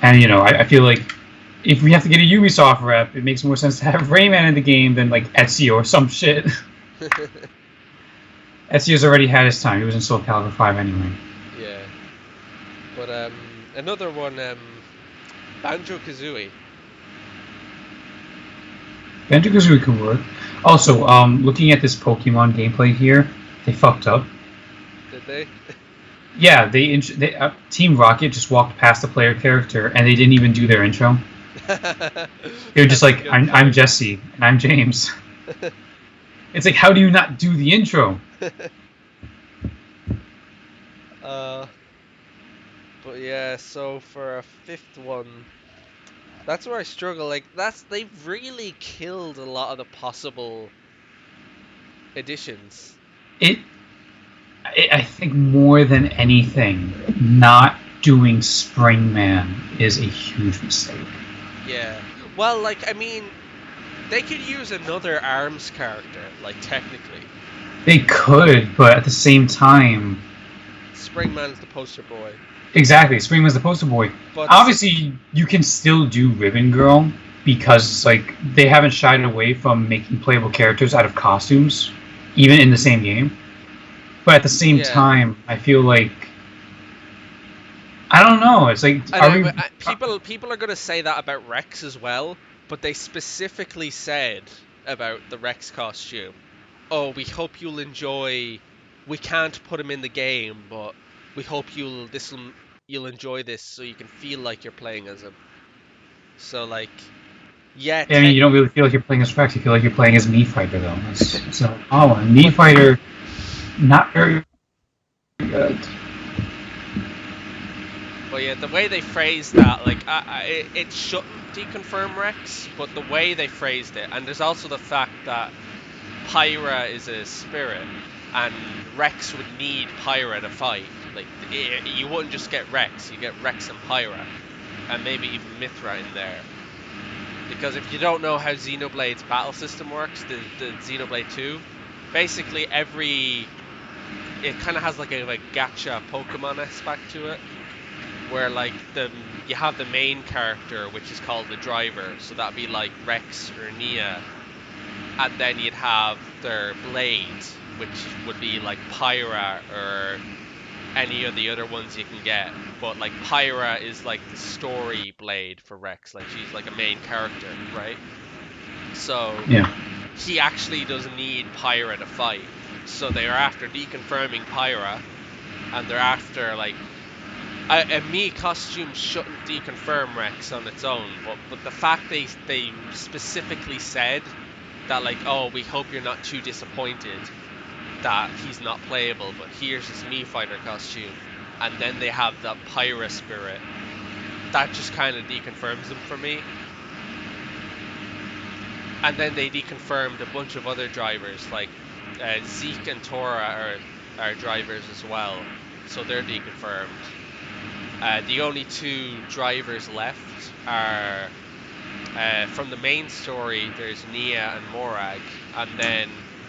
And you know, I feel like if we have to get a Ubisoft rep, it makes more sense to have Rayman in the game than like Ezio or some shit. Ezio's already had his time. He was in Soul Calibur 5 anyway. Yeah. But another one, Banjo-Kazooie. Banjo-Kazooie could work. Also, looking at this Pokemon gameplay here, they fucked up. Did they? Yeah, they Team Rocket just walked past the player character and they didn't even do their intro. They're just like, I'm Jesse and I'm James. It's like, how do you not do the intro? But yeah, so for a fifth one, that's where I struggle. Like they've really killed a lot of the possible additions. I think more than anything, not doing Springman is a huge mistake. Yeah. Well, like, I mean, they could use another ARMS character, like, technically. They could, but at the same time... Springman's the poster boy. Exactly, Springman's the poster boy. But obviously, you can still do Ribbon Girl, because, like, they haven't shied away from making playable characters out of costumes, even in the same game. but at the same Yeah. time, I feel like I don't know. It's like, People are gonna say that about Rex as well, but they specifically said about the Rex costume, "Oh, we hope you'll enjoy. We can't put him in the game, but we hope you'll enjoy this, so you can feel like you're playing as him." So like, yeah, I mean, you don't really feel like you're playing as Rex. You feel like you're playing as Mii Fighter, though. So, Mii Fighter, not very good. But yeah, the way they phrased that, like, it shouldn't deconfirm Rex, but the way they phrased it, and there's also the fact that Pyra is a spirit, and Rex would need Pyra to fight. Like, you wouldn't just get Rex, you get Rex and Pyra, and maybe even Mithra in there. Because if you don't know how Xenoblade's battle system works, the Xenoblade 2, basically it kind of has like a gacha Pokemon aspect to it, where like you have the main character, which is called the driver, so that'd be like Rex or Nia, and then you'd have their blade, which would be like Pyra or any of the other ones you can get. But like Pyra is like the story blade for Rex, like she's like a main character, right? So Yeah. he actually doesn't need Pyra to fight. So they're after deconfirming Pyra, and they're after like a Mii costume shouldn't deconfirm Rex on its own, but the fact they specifically said that, like, oh, we hope you're not too disappointed that he's not playable, but here's his Mii Fighter costume, and then they have that Pyra spirit, that just kind of deconfirms him for me. And then they deconfirmed a bunch of other drivers, like Zeke and Tora are drivers as well, so they're deconfirmed. The only two drivers left are from the main story. There's Nia and Morag, and then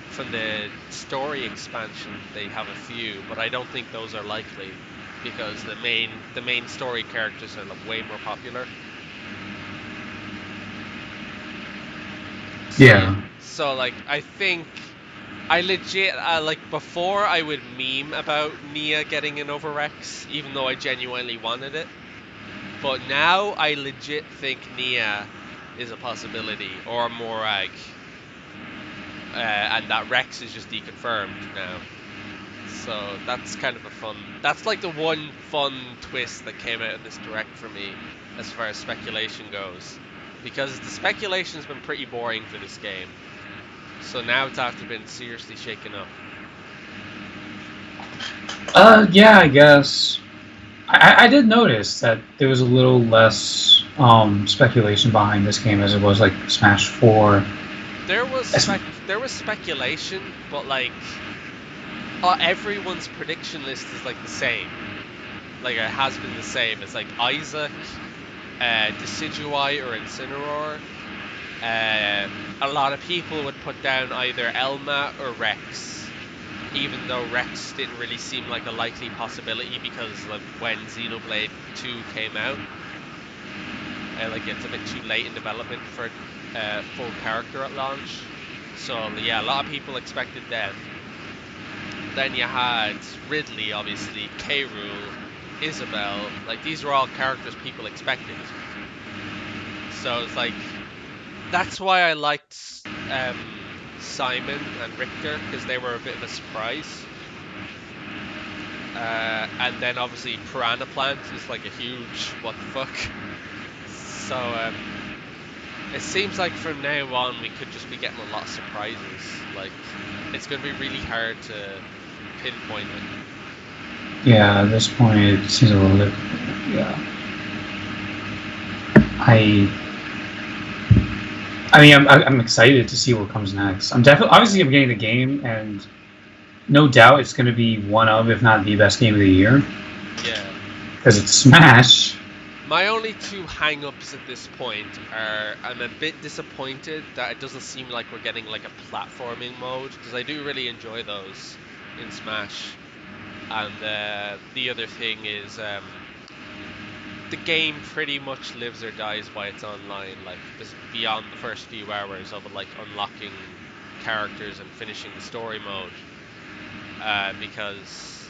from the story expansion they have a few, but I don't think those are likely because the main story characters are like, way more popular. So, Yeah. So like I think I legit like before I would meme about Nia getting an over Rex, even though I genuinely wanted it. But now I legit think Nia is a possibility, or Morag, and that Rex is just deconfirmed now. So that's kind of a fun. That's like the one fun twist that came out of this direct for me, as far as speculation goes, because the speculation's been pretty boring for this game. So now it's after been seriously shaken up. Yeah, I guess. I did notice that there was a little less speculation behind this game as it was like Smash 4. There was speculation, but like everyone's prediction list is like the same. Like it has been the same. It's like Isaac, Decidueye or Incineroar. A lot of people would put down either Elma or Rex, even though Rex didn't really seem like a likely possibility because of when Xenoblade 2 came out. Like it's a bit too late in development for full character at launch. So yeah, a lot of people expected them. Then you had Ridley, obviously, K. Rool, Isabelle. Like these were all characters people expected. So it's like that's why I liked Simon and Richter, because they were a bit of a surprise. And then obviously Piranha Plant is like a huge what the fuck. So it seems like from now on we could just be getting a lot of surprises. Like it's going to be really hard to pinpoint it. Yeah, at this point it seems a little bit. Yeah. I mean, I'm excited to see what comes next. I'm getting the game, and no doubt it's going to be one of, if not the best game of the year. Yeah. Because it's Smash. My only two hang-ups at this point are I'm a bit disappointed that it doesn't seem like we're getting like a platforming mode, because I do really enjoy those in Smash. And the other thing is the game pretty much lives or dies by its online, like this beyond the first few hours of it, like unlocking characters and finishing the story mode. because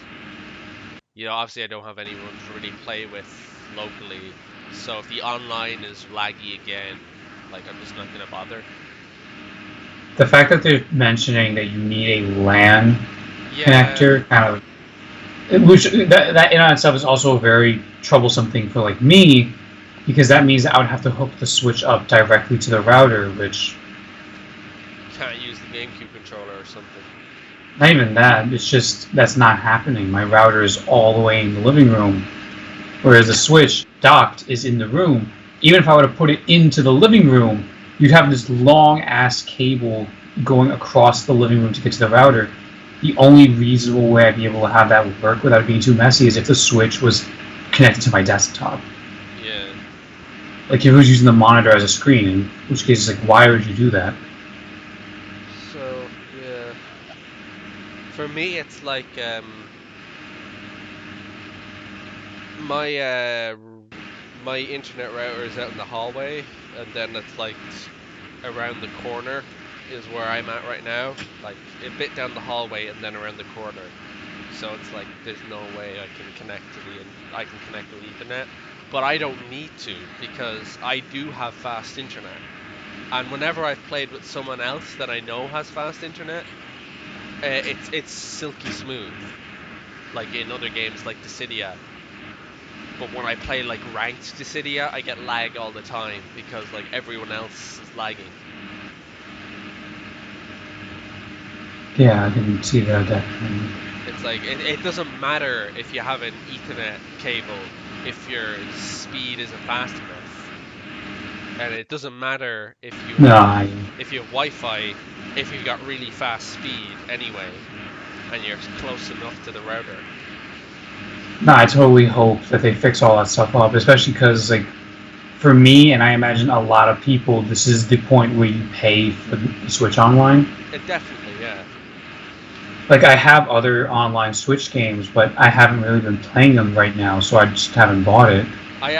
obviously I don't have anyone to really play with locally. So if the online is laggy again, like I'm just not gonna bother. The fact that they're mentioning that you need a LAN connector, kind of, which that in on itself is also a very troublesome thing for like me, because that means that I would have to hook the Switch up directly to the router, which Can't use the GameCube controller or something. not even that. It's just that's not happening. My router is all the way in the living room, whereas the Switch docked is in the room. Even if I were to put it into the living room, you'd have this long ass cable going across the living room to get to the router. The only reasonable way I'd be able to have that work without it being too messy is if the Switch was connected to my desktop. Yeah. Like if it was using the monitor as a screen, in which case it's like, why would you do that? So yeah, for me it's like my internet router is out in the hallway, and then it's like around the corner is where I'm at right now, like a bit down the hallway and then around the corner. So it's like there's no way I can connect to I can connect to Ethernet, but I don't need to because I do have fast internet. And whenever I've played with someone else that I know has fast internet, it's silky smooth, like in other games like Dissidia. But when I play like ranked Dissidia, I get lag all the time because like everyone else is lagging. Yeah, I can see that definitely. It's like it doesn't matter if you have an Ethernet cable if your speed isn't fast enough, and it doesn't matter if you have Wi-Fi if you've got really fast speed anyway, and you're close enough to the router. No, I totally hope that they fix all that stuff up, especially because, like, for me, and I imagine a lot of people, this is the point where you pay for the Switch Online. Definitely, yeah. Like, I have other online Switch games, but I haven't really been playing them right now, so I just haven't bought it. I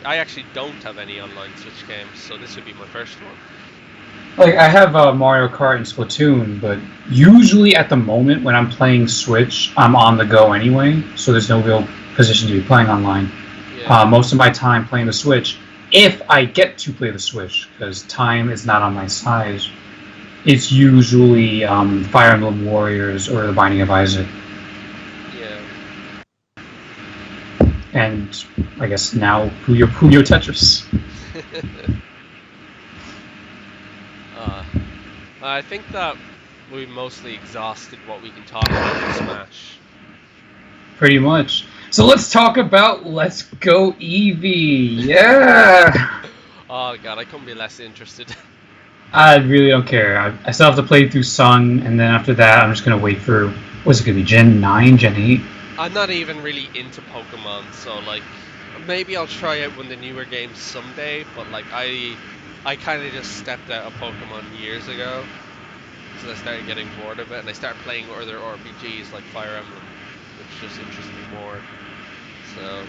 actually don't have any online Switch games, so this would be my first one. Like, I have Mario Kart and Splatoon, but usually at the moment when I'm playing Switch, I'm on the go anyway, so there's no real position to be playing online. Yeah. Most of my time playing the Switch, if I get to play the Switch, because time is not on my side, it's usually Fire Emblem Warriors or The Binding of Isaac. Yeah. And I guess now Puyo Tetris. I think that we mostly exhausted what we can talk about for Smash. Pretty much. So let's talk about Let's Go Eevee. Yeah. Oh god, I couldn't be less interested. I really don't care. I still have to play through Sun, and then after that, I'm just gonna wait for what's it gonna be, Gen 9, Gen 8. I'm not even really into Pokemon, so like maybe I'll try out one of the newer games someday. But like I kind of just stepped out of Pokemon years ago, because I started getting bored of it, and I started playing other RPGs like Fire Emblem, which just interests me more. So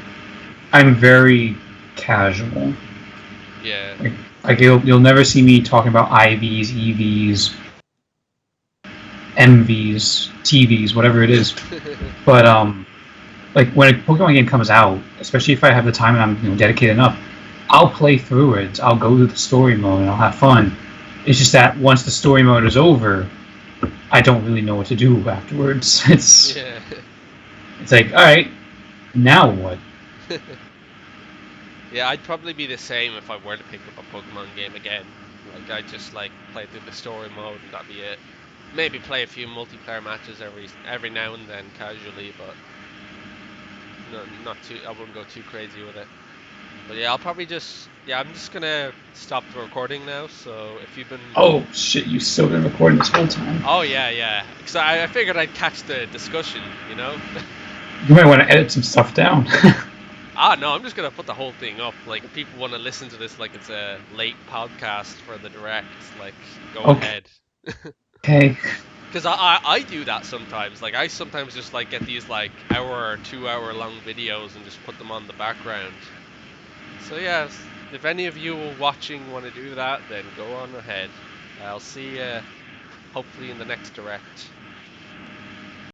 I'm very casual. yeah. Like you'll never see me talking about IVs, EVs, MVs, TVs, whatever it is. But like when a Pokemon game comes out, especially if I have the time and I'm dedicated enough, I'll play through it. I'll go to the story mode and I'll have fun. It's just that once the story mode is over, I don't really know what to do afterwards. It's like, all right, now what? Yeah, I'd probably be the same if I were to pick up a Pokemon game again. Like I'd just like play through the story mode and that'd be it. Maybe play a few multiplayer matches every now and then casually, but not too. I wouldn't go too crazy with it. But yeah, I'll probably just I'm just gonna stop the recording now. So if you've been Oh shit, you still been recording this whole time? Oh yeah. Because I figured I'd catch the discussion, you know. You might want to edit some stuff down. No, I'm just gonna put the whole thing up. Like, if people want to listen to this like it's a late podcast for the direct, like, go ahead. Okay. Because I do that sometimes. Like, I sometimes just like get these like hour or 2 hour long videos and just put them on the background. So yeah, if any of you watching want to do that, then go on ahead. I'll see you hopefully in the next direct.